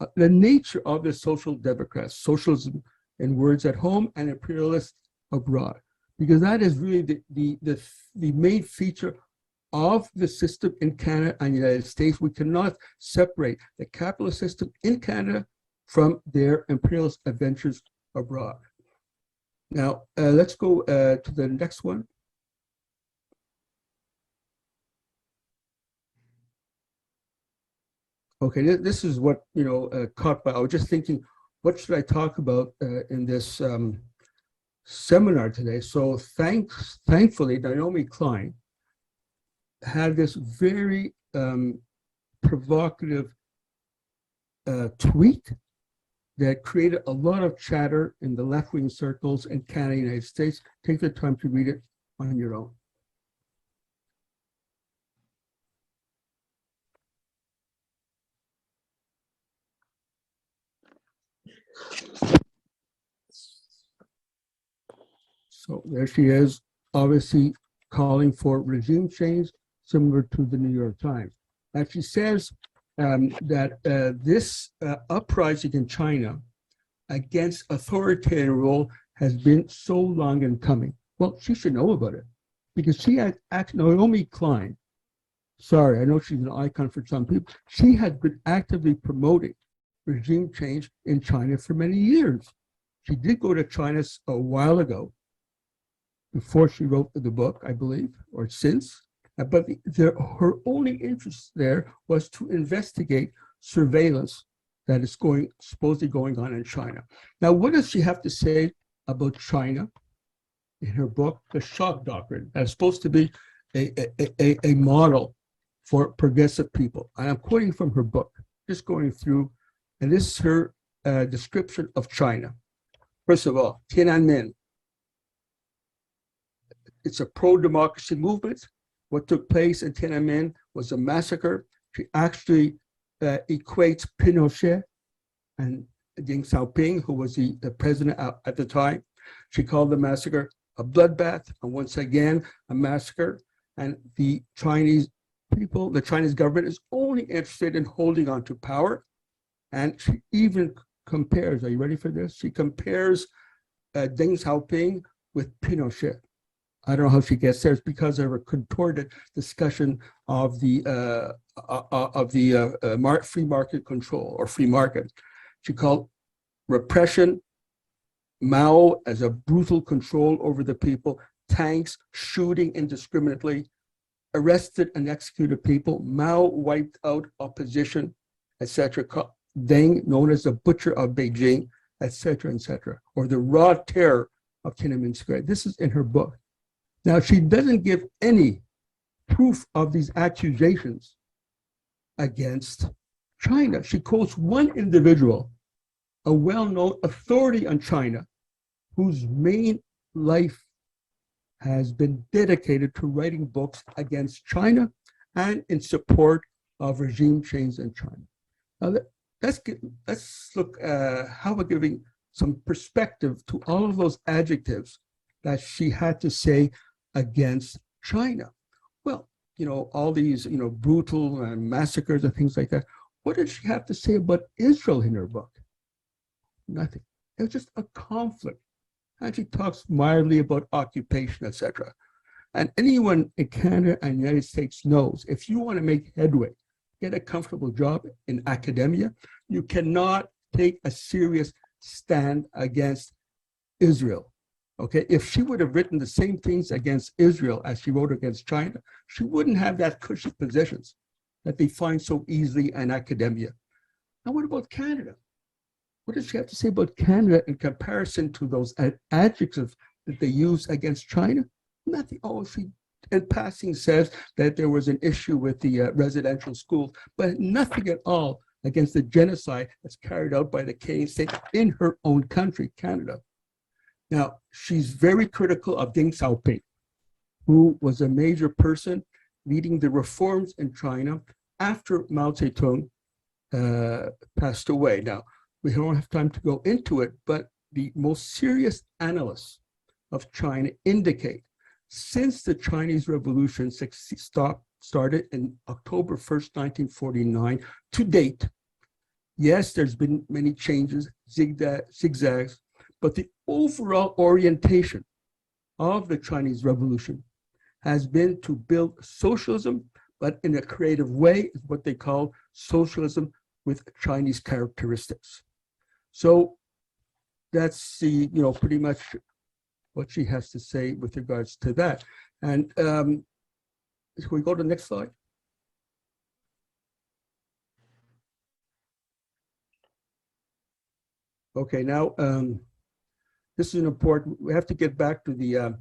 of the nature of the social democrats, socialism in words at home and imperialist abroad, because that is really the main feature of the system in Canada and the United States. We cannot separate the capitalist system in Canada from their imperialist adventures abroad. Now, let's go to the next one. Okay, this is what, caught by, I was just thinking, what should I talk about in this seminar today? So thankfully, Naomi Klein had this very provocative tweet that created a lot of chatter in the left-wing circles in Canada and the United States. Take the time to read it on your own. So there she is, obviously calling for regime change, similar to the New York Times. And she says that this uprising in China against authoritarian rule has been so long in coming. Well, she should know about it, because she had Naomi Klein, sorry, I know she's an icon for some people, she had been actively promoting regime change in China for many years. She did go to China a while ago, before she wrote the book, I believe, or since. But her only interest there was to investigate surveillance that is supposedly going on in China. Now, what does she have to say about China in her book, The Shock Doctrine? That's supposed to be a model for progressive people. And I'm quoting from her book. just going through, and this is her description of China. First of all, Tiananmen. It's a pro-democracy movement. What took place in Tiananmen was a massacre. She actually equates Pinochet and Deng Xiaoping, who was the president at the time. She called the massacre a bloodbath, and once again, a massacre. And the Chinese people, the Chinese government is only interested in holding on to power. And she even compares, are you ready for this? She compares Deng Xiaoping with Pinochet. I don't know how she gets there. It's because of a contorted discussion of the free market control or free market. She called repression, Mao as a brutal control over the people, tanks shooting indiscriminately, arrested and executed people. Mao wiped out opposition, etc. Deng, known as the butcher of Beijing, etc., etc., or the raw terror of Tiananmen Square. This is in her book. Now, she doesn't give any proof of these accusations against China. She quotes one individual, a well-known authority on China, whose main life has been dedicated to writing books against China and in support of regime change in China. Now, let's look how we're giving some perspective to all of those adjectives that she had to say against China. Well, all these, brutal massacres and things like that. What did she have to say about Israel in her book? Nothing. It was just a conflict. And she talks mildly about occupation, etc. And anyone in Canada and the United States knows if you want to make headway, get a comfortable job in academia, you cannot take a serious stand against Israel. Okay, if she would have written the same things against Israel as she wrote against China, she wouldn't have that cushy positions that they find so easily in academia. Now, what about Canada? What does she have to say about Canada in comparison to those adjectives that they use against China? Nothing. Oh, she in passing says that there was an issue with the residential schools, but nothing at all against the genocide that's carried out by the Canadian state in her own country, Canada. Now, she's very critical of Deng Xiaoping, who was a major person leading the reforms in China after Mao Zedong passed away. Now, we don't have time to go into it, but the most serious analysts of China indicate since the Chinese Revolution started in October 1st, 1949, to date, yes, there's been many changes, zigzags, but the overall orientation of the Chinese Revolution has been to build socialism, but in a creative way, is what they call socialism with Chinese characteristics. So that's pretty much what she has to say with regards to that. And can we go to the next slide? Okay, now this is an important, we have to get back to the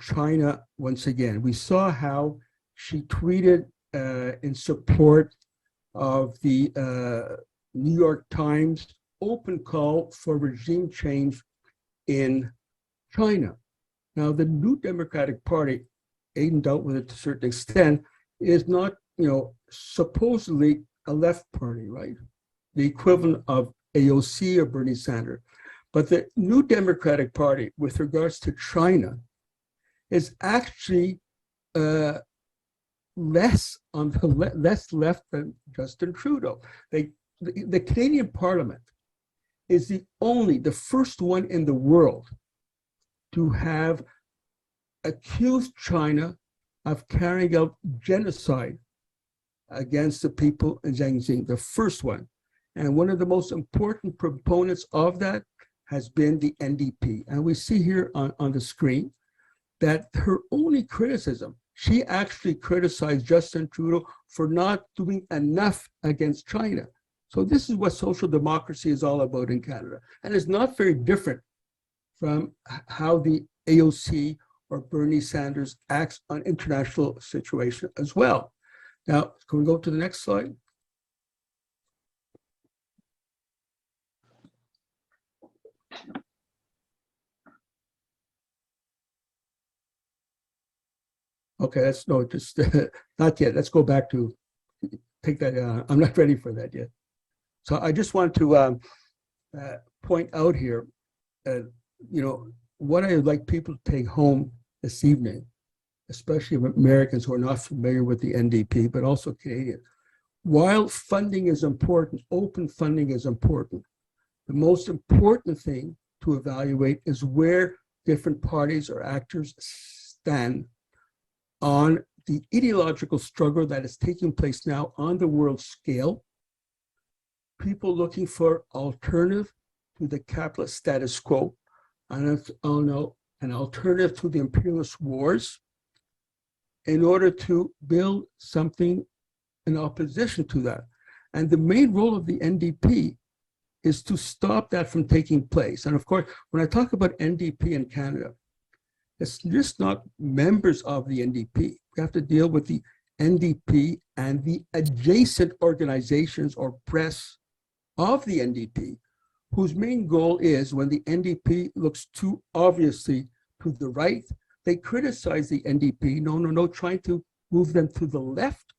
China once again. We saw how she tweeted in support of the New York Times open call for regime change in China. Now, the New Democratic Party, Aidan dealt with it to a certain extent, is not, supposedly a left party, right? The equivalent of AOC or Bernie Sanders. But the New Democratic Party, with regards to China, is actually less left than Justin Trudeau. The Canadian Parliament is the first one in the world to have accused China of carrying out genocide against the people in Xinjiang, the first one. And one of the most important proponents of that has been the NDP. And we see here on the screen that her only criticism, she actually criticized Justin Trudeau for not doing enough against China. So this is what social democracy is all about in Canada. And it's not very different from how the AOC or Bernie Sanders acts on international situation as well. Now, can we go to the next slide? Okay, that's no, just not yet. Let's go back to take that. I'm not ready for that yet. So I just want to point out here, you know, what I would like people to take home this evening, especially Americans who are not familiar with the NDP, but also Canadians. While funding is important, open funding is important, the most important thing to evaluate is where different parties or actors stand on the ideological struggle that is taking place now on the world scale. People looking for alternative to the capitalist status quo, and an alternative to the imperialist wars in order to build something in opposition to that. And the main role of the NDP is to stop that from taking place. And of course, when I talk about NDP in Canada, it's just not members of the NDP. We have to deal with the NDP and the adjacent organizations or press of the NDP, whose main goal is when the NDP looks too obviously to the right, they criticize the NDP, trying to move them to the left.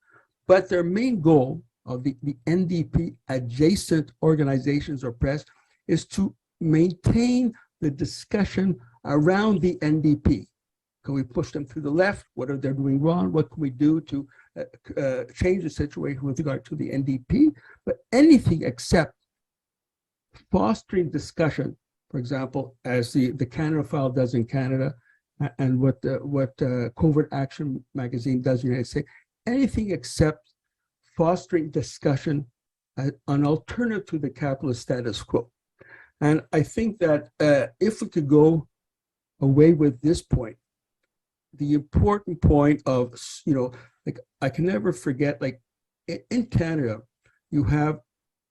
But their main goal of the NDP adjacent organizations or press is to maintain the discussion around the NDP. Can we push them to the left? What are they doing wrong? What can we do to change the situation with regard to the NDP? But anything except fostering discussion, for example, as the Canada File does in Canada, and what CovertAction magazine does in the United States, anything except fostering discussion, an alternative to the capitalist status quo. And I think that if we could go away with this point, the important point of, like, I can never forget, like in Canada, you have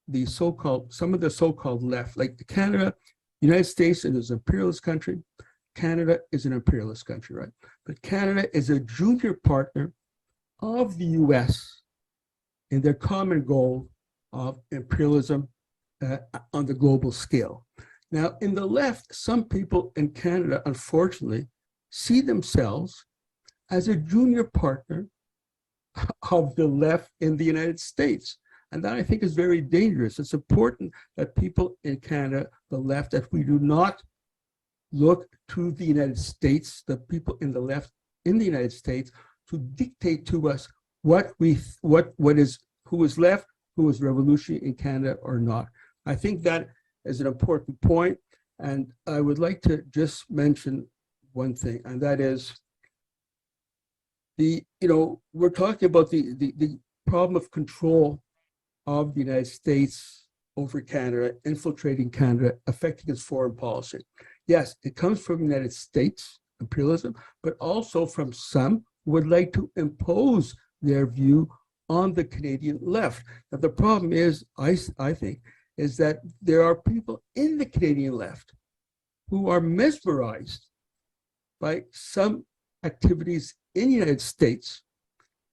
the some of the so-called left, like Canada, United States is an imperialist country. Canada is an imperialist country, right? But Canada is a junior partner of the US in their common goal of imperialism on the global scale. Now, in the left, some people in Canada, unfortunately, see themselves as a junior partner of the left in the United States. And that, I think, is very dangerous. It's important that people in Canada, the left, that we do not look to the United States, the people in the left in the United States, to dictate to us who is left, who is revolutionary in Canada or not. I think that is an important point. And I would like to just mention one thing, and that is we're talking about the problem of control of the United States over Canada, infiltrating Canada, affecting its foreign policy. Yes, it comes from the United States, imperialism, but also from some who would like to impose their view on the Canadian left. Now, the problem is, I think, is that there are people in the Canadian left who are mesmerized by some activities in the United States,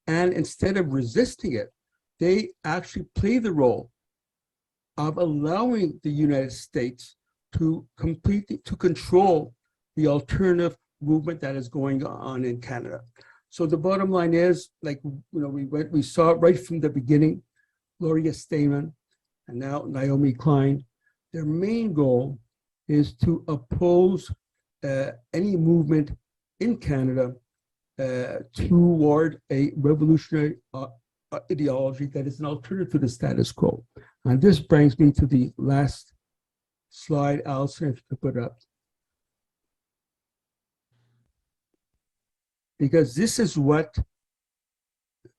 and instead of resisting it, they actually play the role of allowing the United States to control the alternative movement that is going on in Canada. So the bottom line is, like, we saw right from the beginning, Gloria Steinem and now Naomi Klein, their main goal is to oppose any movement in Canada toward a revolutionary ideology that is an alternative to the status quo. And this brings me to the last slide, Alison, if you could put it up. Because this is what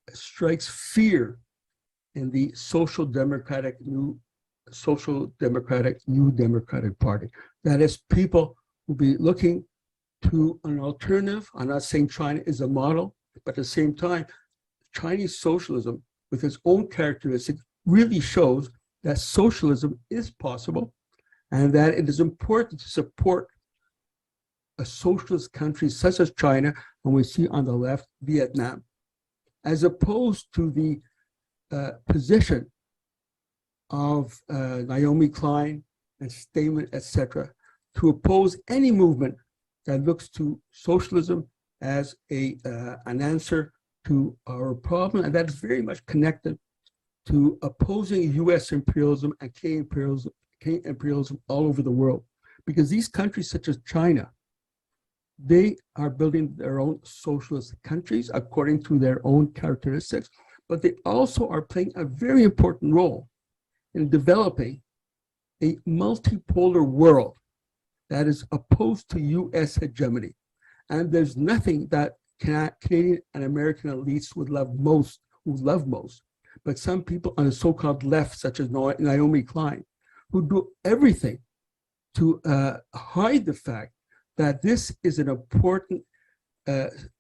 strikes fear in the Social Democratic New Democratic Party. That is, people will be looking to an alternative. I'm not saying China is a model, but at the same time, Chinese socialism, with its own characteristics, really shows that socialism is possible and that it is important to support a socialist country such as China, and we see on the left, Vietnam, as opposed to the position of Naomi Klein and Stamen, etc., to oppose any movement that looks to socialism as an answer to our problem, and that's very much connected to opposing U.S. imperialism and Canadian imperialism all over the world. Because these countries such as China, they are building their own socialist countries according to their own characteristics, but they also are playing a very important role in developing a multipolar world that is opposed to U.S. hegemony. And there's nothing that Canadian and American elites would love most, but some people on the so-called left, such as Naomi Klein, who do everything to hide the fact that this is an important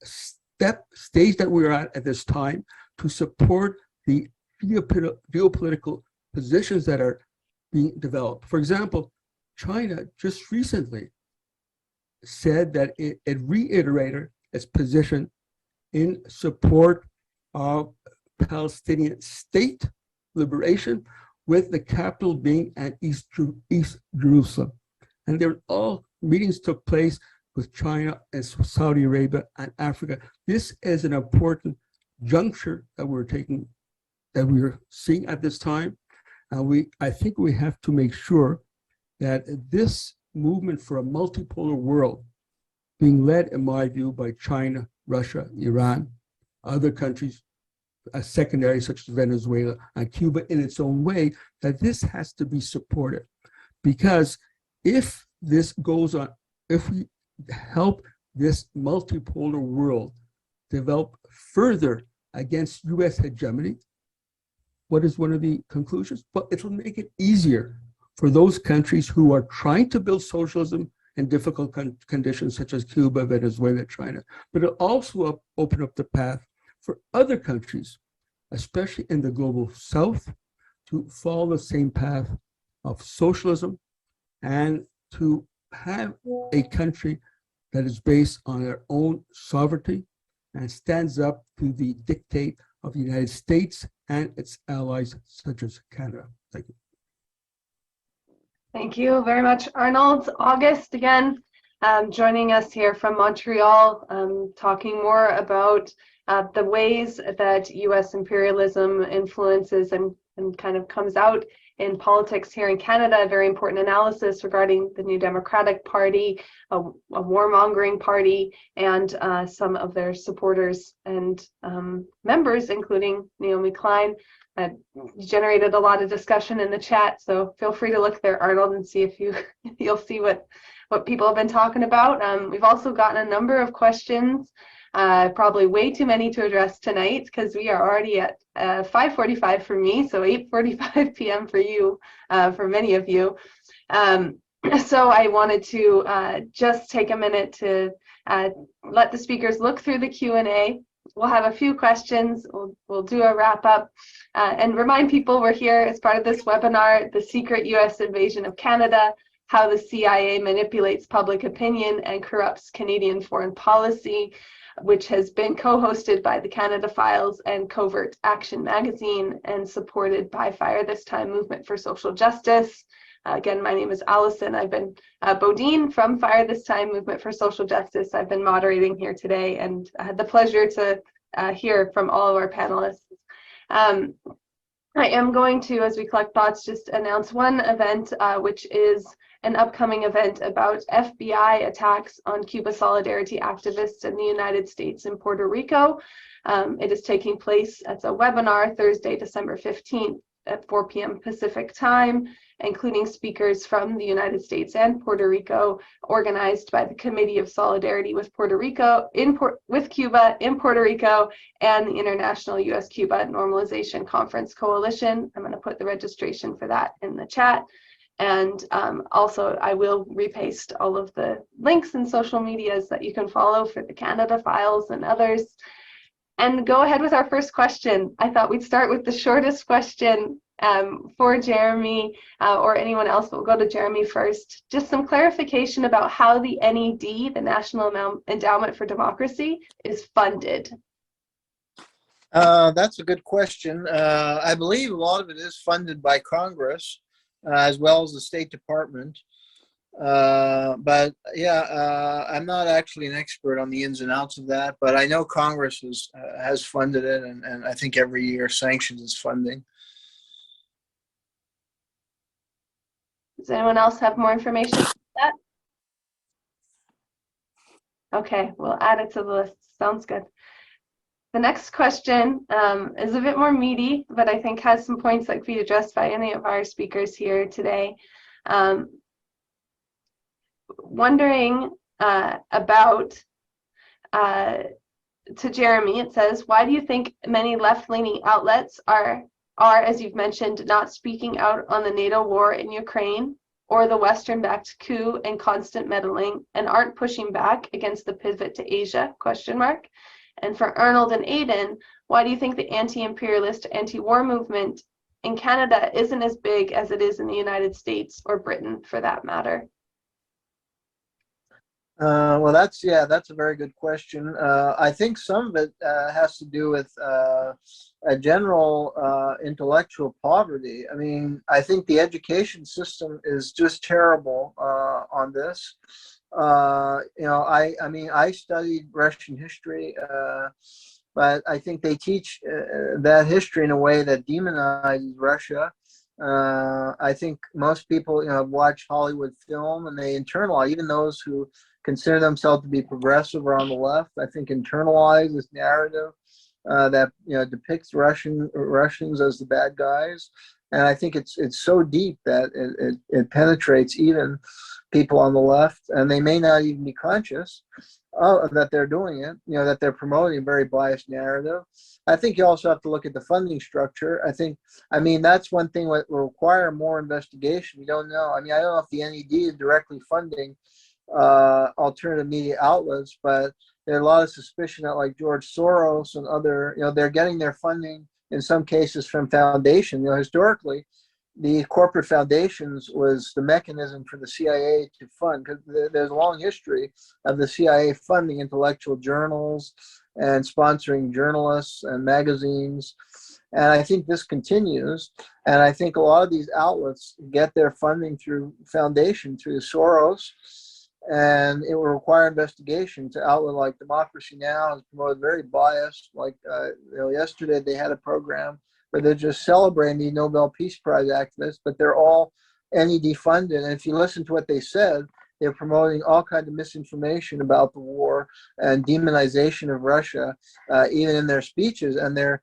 stage that we're at this time to support the geopolitical positions that are being developed. For example, China just recently said that it reiterated its position in support of Palestinian state liberation, with the capital being at East Jerusalem. And meetings took place with China and Saudi Arabia and Africa. This is an important juncture that we're seeing at this time. And I think we have to make sure that this movement for a multipolar world, being led, in my view, by China, Russia, Iran, other countries, secondary such as Venezuela and Cuba in its own way, that this has to be supported. Because if this goes on, if we help this multipolar world develop further against U.S. hegemony, what is one of the conclusions? Well, it'll make it easier for those countries who are trying to build socialism in difficult conditions such as Cuba, Venezuela, China, but it'll also open up the path for other countries, especially in the global south, to follow the same path of socialism and to have a country that is based on their own sovereignty and stands up to the dictate of the United States and its allies, such as Canada. Thank you. Thank you very much, Arnold. August, again, joining us here from Montreal, talking more about the ways that U.S. imperialism influences and kind of comes out in politics here in Canada. A very important analysis regarding the New Democratic Party, a warmongering party, and some of their supporters and members, including Naomi Klein. Generated a lot of discussion in the chat, so feel free to look there, Arnold, and see if you'll see what people have been talking about. We've also gotten a number of questions, probably way too many to address tonight because we are already at 5:45 for me, so 8:45 p.m. for you, for many of you. So I wanted to just take a minute to let the speakers look through the Q&A. We'll have a few questions. We'll do a wrap up and remind people we're here as part of this webinar, The Secret U.S. Invasion of Canada, How the CIA Manipulates Public Opinion and Corrupts Canadian Foreign Policy, which has been co-hosted by the Canada Files and CovertAction magazine and supported by Fire This Time Movement for Social Justice. Again, my name is Allison. I've been Bodine from Fire This Time Movement for Social Justice. I've been moderating here today, and I had the pleasure to hear from all of our panelists. I am going to, as we collect thoughts, just announce one event, which is an upcoming event about FBI attacks on Cuba Solidarity activists in the United States and Puerto Rico. It is taking place, it's a webinar, Thursday, December 15th at 4 p.m. Pacific time, including speakers from the United States and Puerto Rico, organized by the Committee of Solidarity with Puerto Rico, with Cuba in Puerto Rico, and the International U.S.-Cuba Normalization Conference Coalition. I'm going to put the registration for that in the chat. And also, I will repaste all of the links and social medias that you can follow for the Canada Files and others. And go ahead with our first question. I thought we'd start with the shortest question for Jeremy or anyone else, but we'll go to Jeremy first. Just some clarification about how the NED, the National Endowment for Democracy, is funded. That's a good question. I believe a lot of it is funded by Congress, as well as the State Department. But yeah, I'm not actually an expert on the ins and outs of that, but I know Congress has funded it, and I think every year sanctions its funding. Does anyone else have more information on that? Okay, we'll add it to the list. Sounds good. The next question is a bit more meaty, but I think has some points that could be addressed by any of our speakers here today. Wondering about, to Jeremy, it says, why do you think many left-leaning outlets are, as you've mentioned, not speaking out on the NATO war in Ukraine or the Western-backed coup and constant meddling, and aren't pushing back against the pivot to Asia, ? And for Arnold and Aidan, why do you think the anti-imperialist, anti-war movement in Canada isn't as big as it is in the United States or Britain, for that matter? Well, that's a very good question. I think some of it has to do with a general intellectual poverty. I mean, I think the education system is just terrible on this. I mean, I studied Russian history, but I think they teach that history in a way that demonizes Russia. I think most people, watch Hollywood film and they internalize, even those who consider themselves to be progressive or on the left, I think internalize this narrative that depicts Russians as the bad guys. And I think it's so deep that it penetrates even people on the left, and they may not even be conscious that they're doing it, that they're promoting a very biased narrative. I think you also have to look at the funding structure. I mean, that's one thing that will require more investigation. We don't know. I mean, I don't know if the NED is directly funding alternative media outlets, but there's a lot of suspicion that, like George Soros and other, they're getting their funding in some cases from foundation. Historically, the corporate foundations was the mechanism for the CIA to fund, because there's a long history of the CIA funding intellectual journals and sponsoring journalists and magazines. And I think this continues. And I think a lot of these outlets get their funding through foundation, through Soros. And it will require investigation. To outlet like Democracy Now! Has promoted very biased. Like yesterday, they had a program where they're just celebrating the Nobel Peace Prize activists, but they're all NED funded. And if you listen to what they said, they're promoting all kinds of misinformation about the war and demonization of Russia, even in their speeches. And they're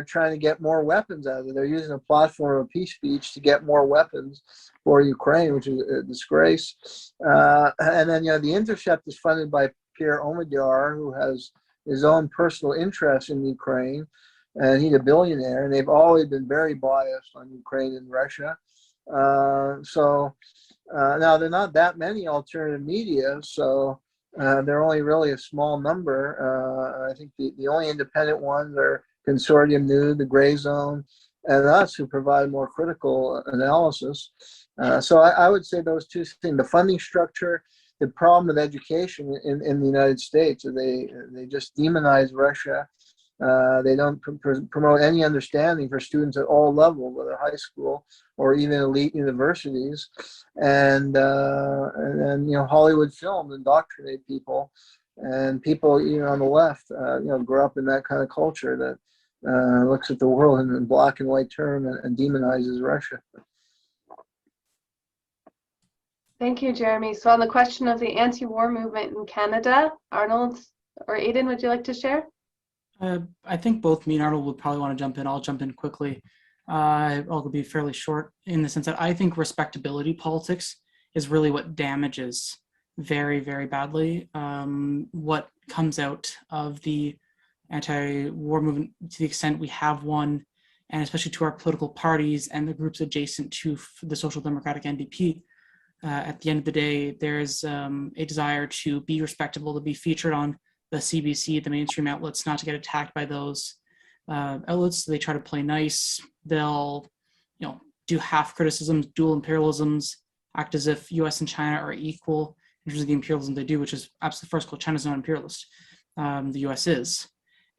trying to get more weapons out of it. They're using a platform of peace speech to get more weapons for Ukraine, which is a disgrace. And then, The Intercept is funded by Pierre Omidyar, who has his own personal interest in Ukraine, and he's a billionaire, and they've always been very biased on Ukraine and Russia. Now they're not that many alternative media, so they're only really a small number. I think the only independent ones are Consortium News, The Gray Zone, and us, who provide more critical analysis. So I would say those two things: the funding structure, the problem with education in the United States. They just demonize Russia. They don't promote any understanding for students at all levels, whether high school or even elite universities. And then Hollywood films indoctrinate people, and people even on the left, grow up in that kind of culture that looks at the world in black and white term and demonizes Russia. Thank you, Jeremy. So on the question of the anti-war movement in Canada, Arnold or Aidan, would you like to share? I think both me and Arnold would probably want to jump in. I'll jump in quickly. I'll be fairly short in the sense that I think respectability politics is really what damages very, very badly what comes out of the anti-war movement, to the extent we have one, and especially to our political parties and the groups adjacent to the Social Democratic NDP. At the end of the day, there's a desire to be respectable, to be featured on the CBC, the mainstream outlets, not to get attacked by those outlets. They try to play nice. They'll, do half criticisms, dual imperialisms, act as if U.S. and China are equal in terms of the imperialism they do, which is absolutely first of all, China's not imperialist. The U.S. is.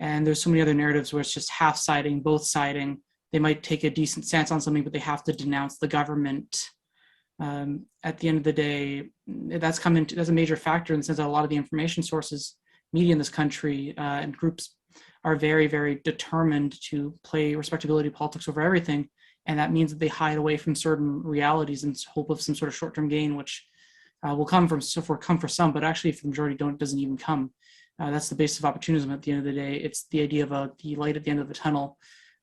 And there's so many other narratives where it's just half-siding, both siding. They might take a decent stance on something, but they have to denounce the government At the end of the day, that's a major factor in the sense that a lot of the information sources, media in this country, and groups are very, very determined to play respectability politics over everything. And that means that they hide away from certain realities in hope of some sort of short-term gain, which will come for some, but actually if the majority doesn't even come. That's the basis of opportunism at the end of the day. It's the idea of the light at the end of the tunnel,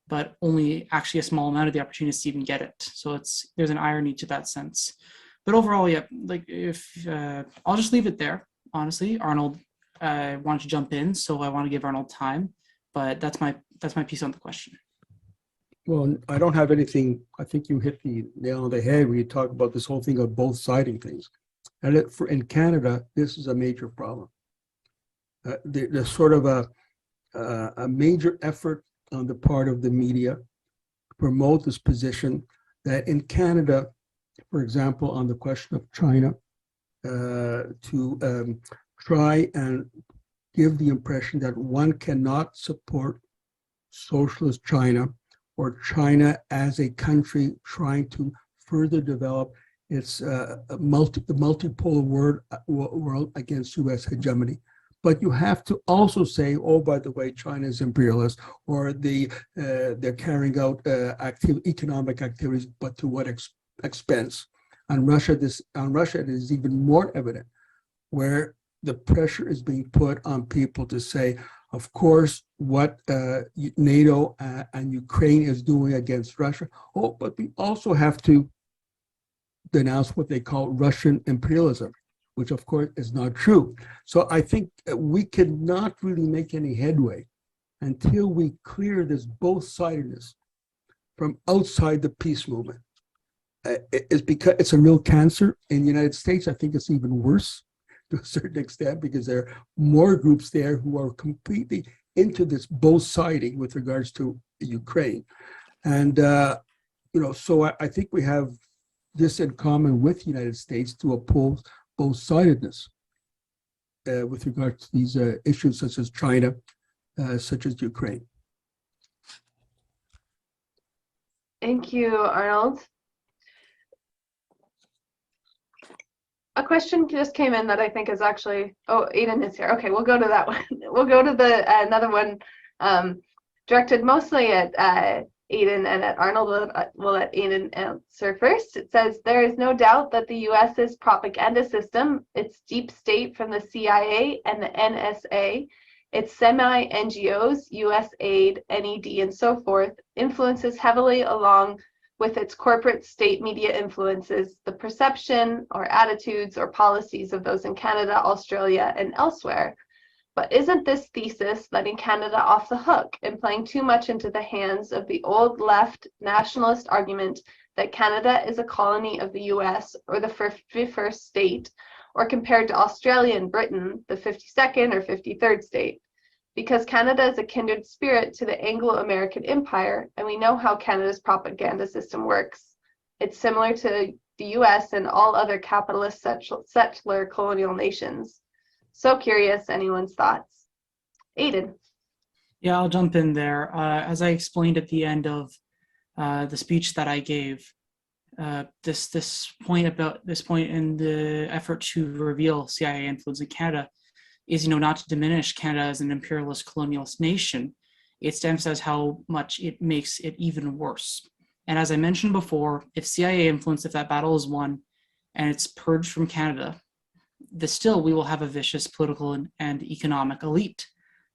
but only actually a small amount of the opportunists even get it. So there's an irony to that sense. But overall, yeah, like if I'll just leave it there, honestly. Arnold wanted to jump in, so I want to give Arnold time, but that's my piece on the question. Well, I don't have anything. I think you hit the nail on the head when you talk about this whole thing of both siding things. And in Canada, this is a major problem. There's sort of a major effort on the part of the media to promote this position that in Canada, for example, on the question of China, to try and give the impression that one cannot support socialist China or China as a country trying to further develop its the multipolar world against U.S. hegemony. But you have to also say, oh, by the way, China is imperialist, or they're carrying out economic activities, but to what expense? On Russia, it is even more evident, where the pressure is being put on people to say, of course, what NATO and Ukraine is doing against Russia. Oh, but we also have to denounce what they call Russian imperialism, which of course is not true. So I think we cannot really make any headway until we clear this both-sidedness from outside the peace movement. It's because it's a real cancer. In the United States, I think it's even worse to a certain extent because there are more groups there who are completely into this both-siding with regards to Ukraine. And, so I think we have this in common with the United States to oppose both-sidedness with regard to these issues such as China, such as Ukraine. Thank you, Arnold. A question just came in that I think is actually, oh, Aidan is here. Okay, we'll go to that one. We'll go to the another one directed mostly at Aidan and at Arnold. We'll let Aidan answer first. It says, there is no doubt that the US's propaganda system, its deep state from the CIA and the NSA, its semi-NGOs, USAID, NED, and so forth, influences heavily along with its corporate state media influences the perception or attitudes or policies of those in Canada, Australia, and elsewhere. But isn't this thesis letting Canada off the hook and playing too much into the hands of the old left nationalist argument that Canada is a colony of the US or the 51st state, or compared to Australia and Britain, the 52nd or 53rd state? Because Canada is a kindred spirit to the Anglo-American Empire, and we know how Canada's propaganda system works. It's similar to the US and all other capitalist settler colonial nations. So curious, anyone's thoughts? Aidan. Yeah, I'll jump in there. As I explained at the end of the speech that I gave, this point in the effort to reveal CIA influence in Canada is, not to diminish Canada as an imperialist colonialist nation. It's to emphasize how much it makes it even worse. And as I mentioned before, if CIA influence, if that battle is won and it's purged from Canada, still we will have a vicious political and economic elite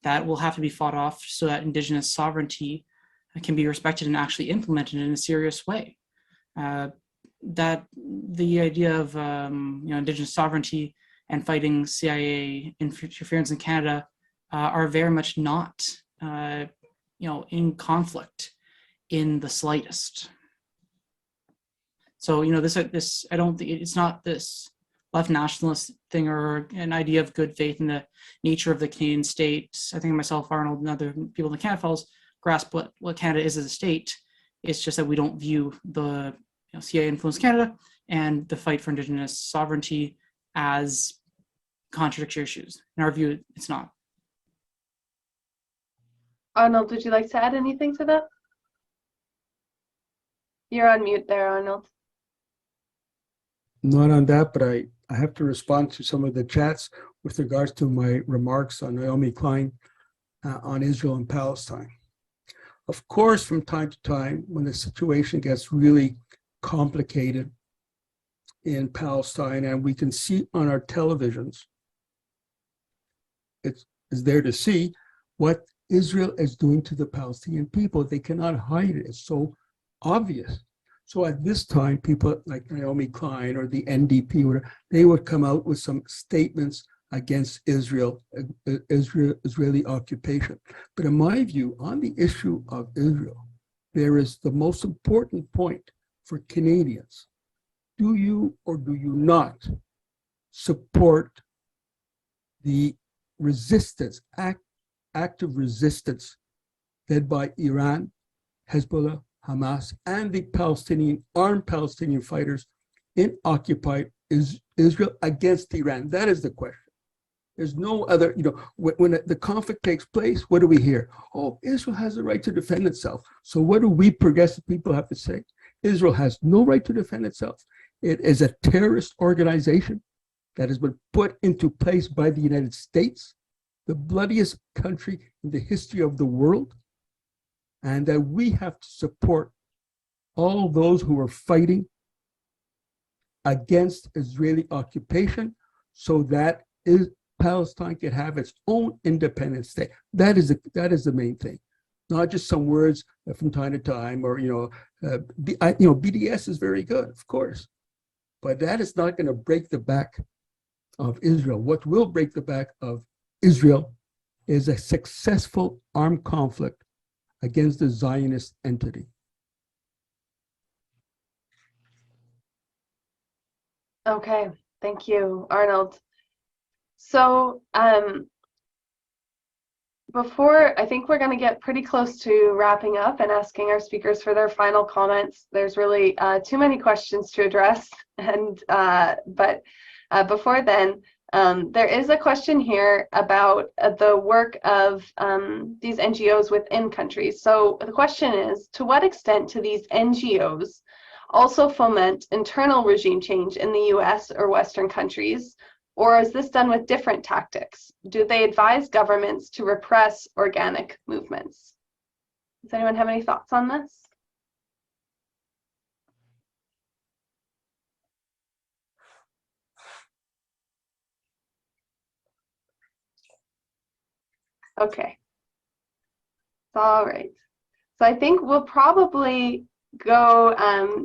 that will have to be fought off so that Indigenous sovereignty can be respected and actually implemented in a serious way. That the idea of Indigenous sovereignty and fighting CIA interference in Canada are very much not, in conflict in the slightest. So, this I don't think it's not this left nationalist thing or an idea of good faith in the nature of the Canadian state. I think myself, Arnold, and other people in the Canada Files grasp what Canada is as a state. It's just that we don't view the CIA influence Canada and the fight for Indigenous sovereignty as contradictory issues. In our view, it's not. Arnold, would you like to add anything to that? You're on mute there, Arnold. not on that, but I have to respond to some of the chats with regards to my remarks on Naomi Klein on Israel and Palestine. Of course, from time to time, when the situation gets really complicated in Palestine, and we can see on our televisions, it's there to see what Israel is doing to the Palestinian people. They cannot hide it. It's so obvious. So at this time, people like Naomi Klein or the NDP, whatever, they would come out with some statements against Israeli occupation. But in my view, on the issue of Israel, there is the most important point for Canadians. Do you or do you not support the resistance, active resistance led by Iran, Hezbollah, Hamas, and the armed Palestinian fighters in occupied Israel against Iran? That is the question. There's no other, when the conflict takes place, what do we hear? Oh, Israel has the right to defend itself. So what do we progressive people have to say? Israel has no right to defend itself. It is a terrorist organization that has been put into place by the United States, the bloodiest country in the history of the world, and that we have to support all those who are fighting against Israeli occupation so that Palestine can have its own independent state. That is the main thing, not just some words from time to time, or BDS is very good, of course, but that is not going to break the back of Israel. What will break the back of Israel is a successful armed conflict against the Zionist entity. Okay, thank you, Arnold. So before, I think we're going to get pretty close to wrapping up and asking our speakers for their final comments. There's really too many questions to address, and but before then, there is a question here about the work of these NGOs within countries. So the question is, to what extent do these NGOs also foment internal regime change in the US or Western countries? Or is this done with different tactics? Do they advise governments to repress organic movements? Does anyone have any thoughts on this? Okay. All right. So I think we'll probably go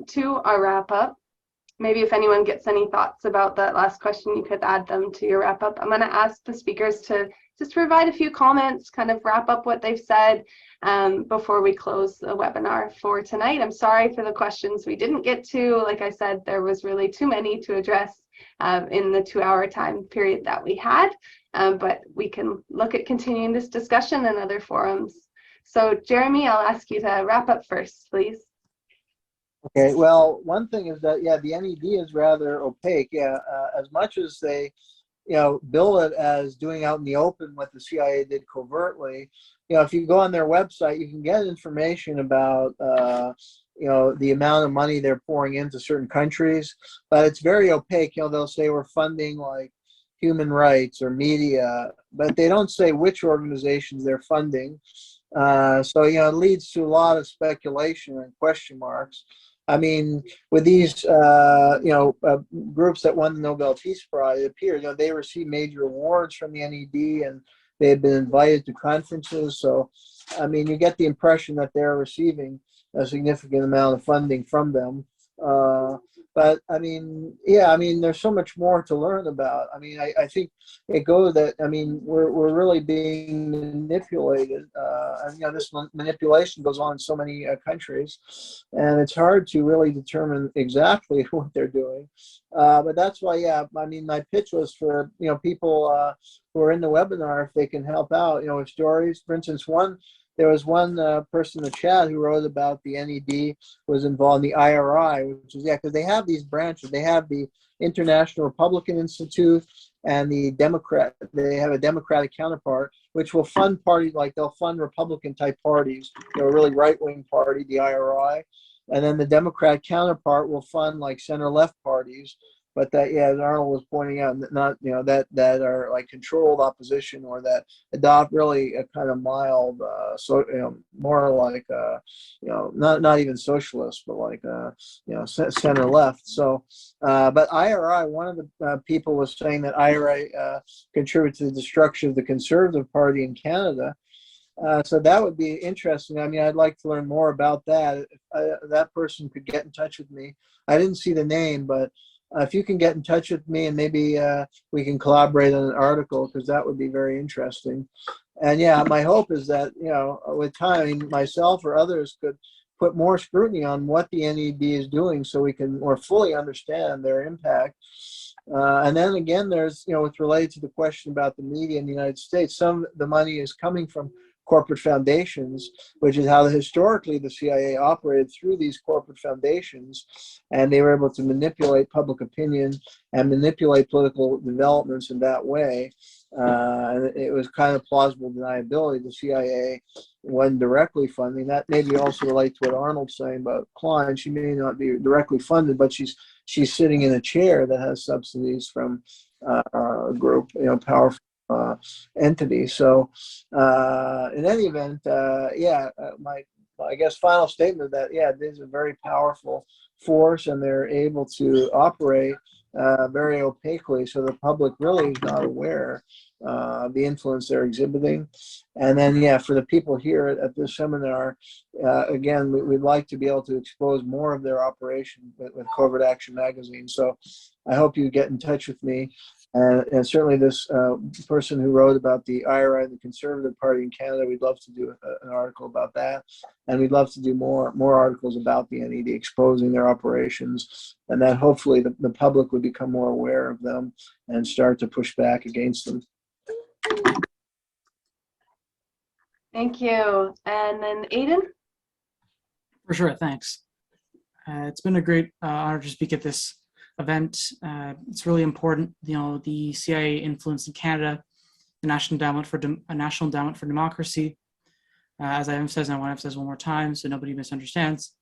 to our wrap up. Maybe if anyone gets any thoughts about that last question, you could add them to your wrap up. I'm going to ask the speakers to just provide a few comments, kind of wrap up what they've said before we close the webinar for tonight. I'm sorry for the questions we didn't get to. Like I said, there was really too many to address in the 2-hour time period that we had, but we can look at continuing this discussion in other forums. So Jeremy, I'll ask you to wrap up first, please. Okay, well, one thing is that, yeah, the NED is rather opaque. Yeah, as much as they, bill it as doing out in the open what the CIA did covertly, if you go on their website, you can get information about, the amount of money they're pouring into certain countries, but it's very opaque. They'll say we're funding like human rights or media, but they don't say which organizations they're funding. So, it leads to a lot of speculation and question marks. I mean, with these, groups that won the Nobel Peace Prize, it appeared, they received major awards from the NED and they had been invited to conferences. So, I mean, you get the impression that they're receiving a significant amount of funding from them. But I mean, there's so much more to learn about. I mean, I think it goes that, we're really being manipulated. This manipulation goes on in so many countries, and it's hard to really determine exactly what they're doing. But that's why, my pitch was for, people who are in the webinar, if they can help out, with stories. For instance, there was one person in the chat who wrote about the NED was involved in the IRI, which is, because they have these branches. They have the International Republican Institute and the Democrat. They have a Democratic counterpart, which will fund parties, like they'll fund Republican type parties, a really right-wing party, the IRI. And then the Democratic counterpart will fund like center-left parties. but that, yeah, as Arnold was pointing out, not, that are like controlled opposition, or that adopt really a kind of mild, more like, not even socialist, but like, center left. So, but IRI, one of the people was saying that IRI contributed to the destruction of the Conservative Party in Canada. So that would be interesting. I mean, I'd like to learn more about that. If that person could get in touch with me. I didn't see the name, but if you can get in touch with me, and maybe we can collaborate on an article, because that would be very interesting. And yeah, my hope is that, with time, myself or others could put more scrutiny on what the NED is doing, so we can more fully understand their impact. And then again, there's, with related to the question about the media in the United States, some of the money is coming from corporate foundations, which is how historically the CIA operated, through these corporate foundations, and they were able to manipulate public opinion and manipulate political developments in that way. And it was kind of plausible deniability. The CIA wasn't directly funding. That maybe also relates to what Arnold's saying about Klein. She may not be directly funded, but she's sitting in a chair that has subsidies from a group, powerful entity. So in any event, my I guess final statement that, this is a very powerful force, and they're able to operate very opaquely, so the public really is not aware the influence they're exhibiting. And then, for the people here at this seminar, again, we'd like to be able to expose more of their operation with CovertAction magazine. So I hope you get in touch with me. And certainly this person who wrote about the IRA, the Conservative Party in Canada, we'd love to do an article about that. And we'd love to do more articles about the NED, exposing their operations, and that hopefully the public would become more aware of them and start to push back against them. Thank you. And then Aidan? For sure, thanks. It's been a great honor to speak at this event. It's really important, the CIA influence in Canada, the National Endowment for Democracy. As I emphasized, and I want to emphasize one more time so nobody misunderstands,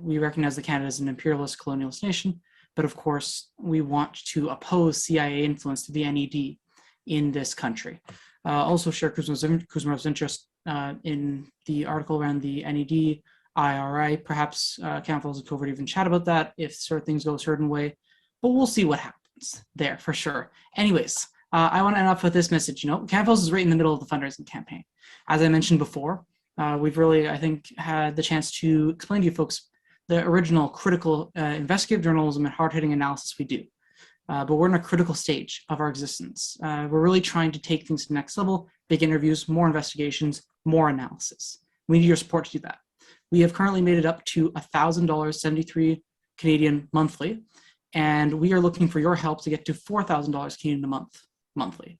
we recognize that Canada is an imperialist colonialist nation, but of course we want to oppose CIA influence to the NED in this country. Also share Kuzmarov's interest in the article around the NED, IRI. Perhaps Councils and Covert even chat about that if certain things go a certain way, but we'll see what happens there for sure. Anyways, I want to end off with this message. Canvas is right in the middle of the fundraising campaign. As I mentioned before, we've really, I think, had the chance to explain to you folks the original critical investigative journalism and hard-hitting analysis we do. But we're in a critical stage of our existence. We're really trying to take things to the next level, big interviews, more investigations, more analysis. We need your support to do that. We have currently made it up to $1,000.73 Canadian monthly, and we are looking for your help to get to $4,000 Canadian a month monthly.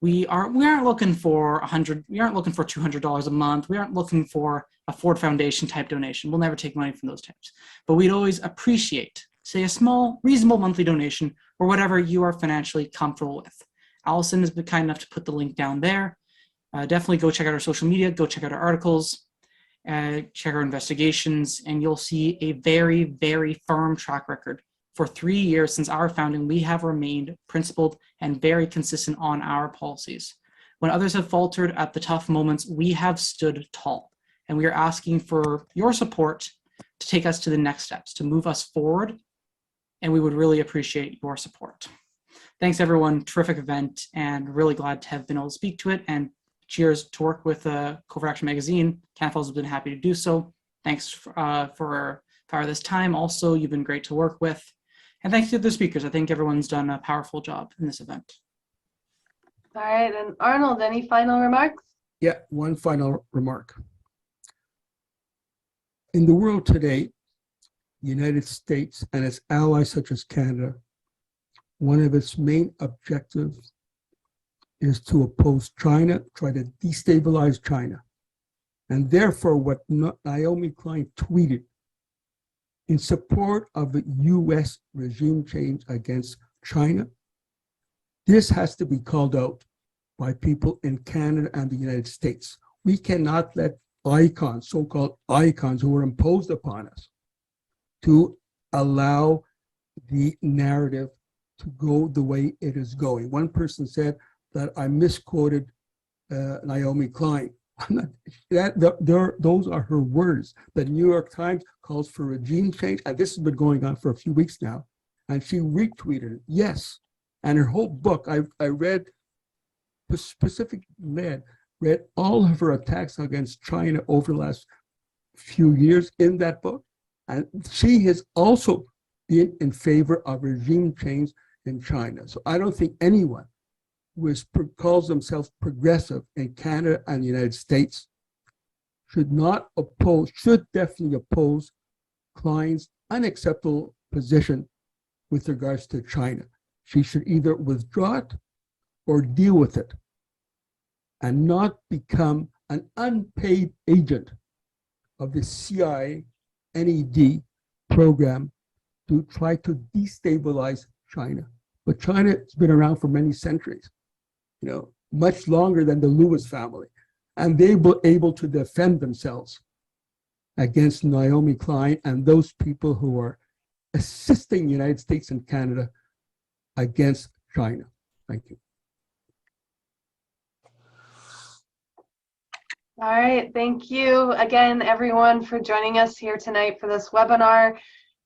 We aren't looking for $200 a month. We aren't looking for a Ford Foundation type donation. We'll never take money from those types. But we'd always appreciate, say, a small, reasonable monthly donation or whatever you are financially comfortable with. Allison has been kind enough to put the link down there. Definitely go check out our social media, go check out our articles, check our investigations, and you'll see a very, very firm track record. For 3 years since our founding, we have remained principled and very consistent on our policies. When others have faltered at the tough moments, we have stood tall, and we are asking for your support to take us to the next steps, to move us forward, and we would really appreciate your support. Thanks, everyone. Terrific event, and really glad to have been able to speak to it, and cheers to work with CovertAction magazine. CanFals has been happy to do so. Thanks for this time. Also, you've been great to work with. And thanks to the speakers. I think everyone's done a powerful job in this event. All right, and Arnold, any final remarks? Yeah, one final remark. In the world today, the United States and its allies such as Canada, one of its main objectives is to oppose China, try to destabilize China. And therefore, what Naomi Klein tweeted in support of the US regime change against China, this has to be called out by people in Canada and the United States. We cannot let icons, so-called icons who are imposed upon us, to allow the narrative to go the way it is going. One person said that I misquoted Naomi Klein. Those are her words. The New York Times calls for regime change, and this has been going on for a few weeks now. And she retweeted it, yes. And her whole book, I read read all of her attacks against China over the last few years in that book. And she has also been in favor of regime change in China. So I don't think anyone who calls themselves progressive in Canada and the United States should definitely oppose Klein's unacceptable position with regards to China. She should either withdraw it or deal with it and not become an unpaid agent of the CIA NED program to try to destabilize China. But China has been around for many centuries, much longer than the Lewis family. And they were able to defend themselves against Naomi Klein and those people who are assisting the United States and Canada against China. Thank you. All right, thank you again, everyone, for joining us here tonight for this webinar,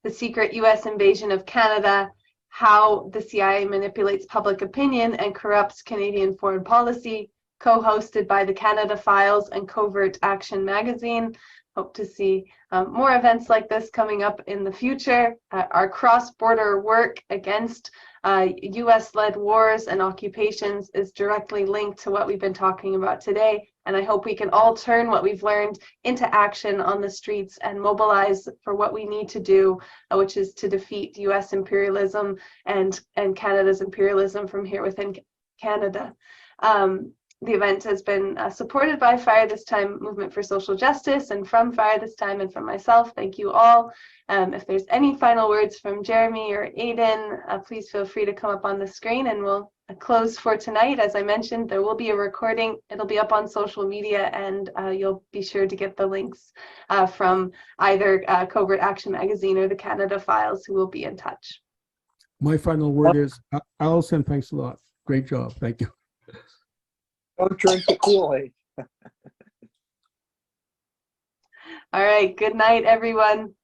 The Secret U.S. Invasion of Canada, How the CIA Manipulates Public Opinion and Corrupts Canadian Foreign Policy, co-hosted by the Canada Files and CovertAction magazine. Hope to see more events like this coming up in the future. Our cross-border work against US-led wars and occupations is directly linked to what we've been talking about today. And I hope we can all turn what we've learned into action on the streets and mobilize for what we need to do, which is to defeat US imperialism and Canada's imperialism from here within Canada. The event has been supported by Fire This Time Movement for Social Justice and from Fire This Time and from myself. Thank you all. If there's any final words from Jeremy or Aidan, please feel free to come up on the screen and we'll close for tonight. As I mentioned, there will be a recording. It'll be up on social media and you'll be sure to get the links from either CovertAction magazine or the Canada Files, who will be in touch. My final word is, Allison, thanks a lot. Great job. Thank you. Don't drink the Kool-Aid. All right. Good night, everyone.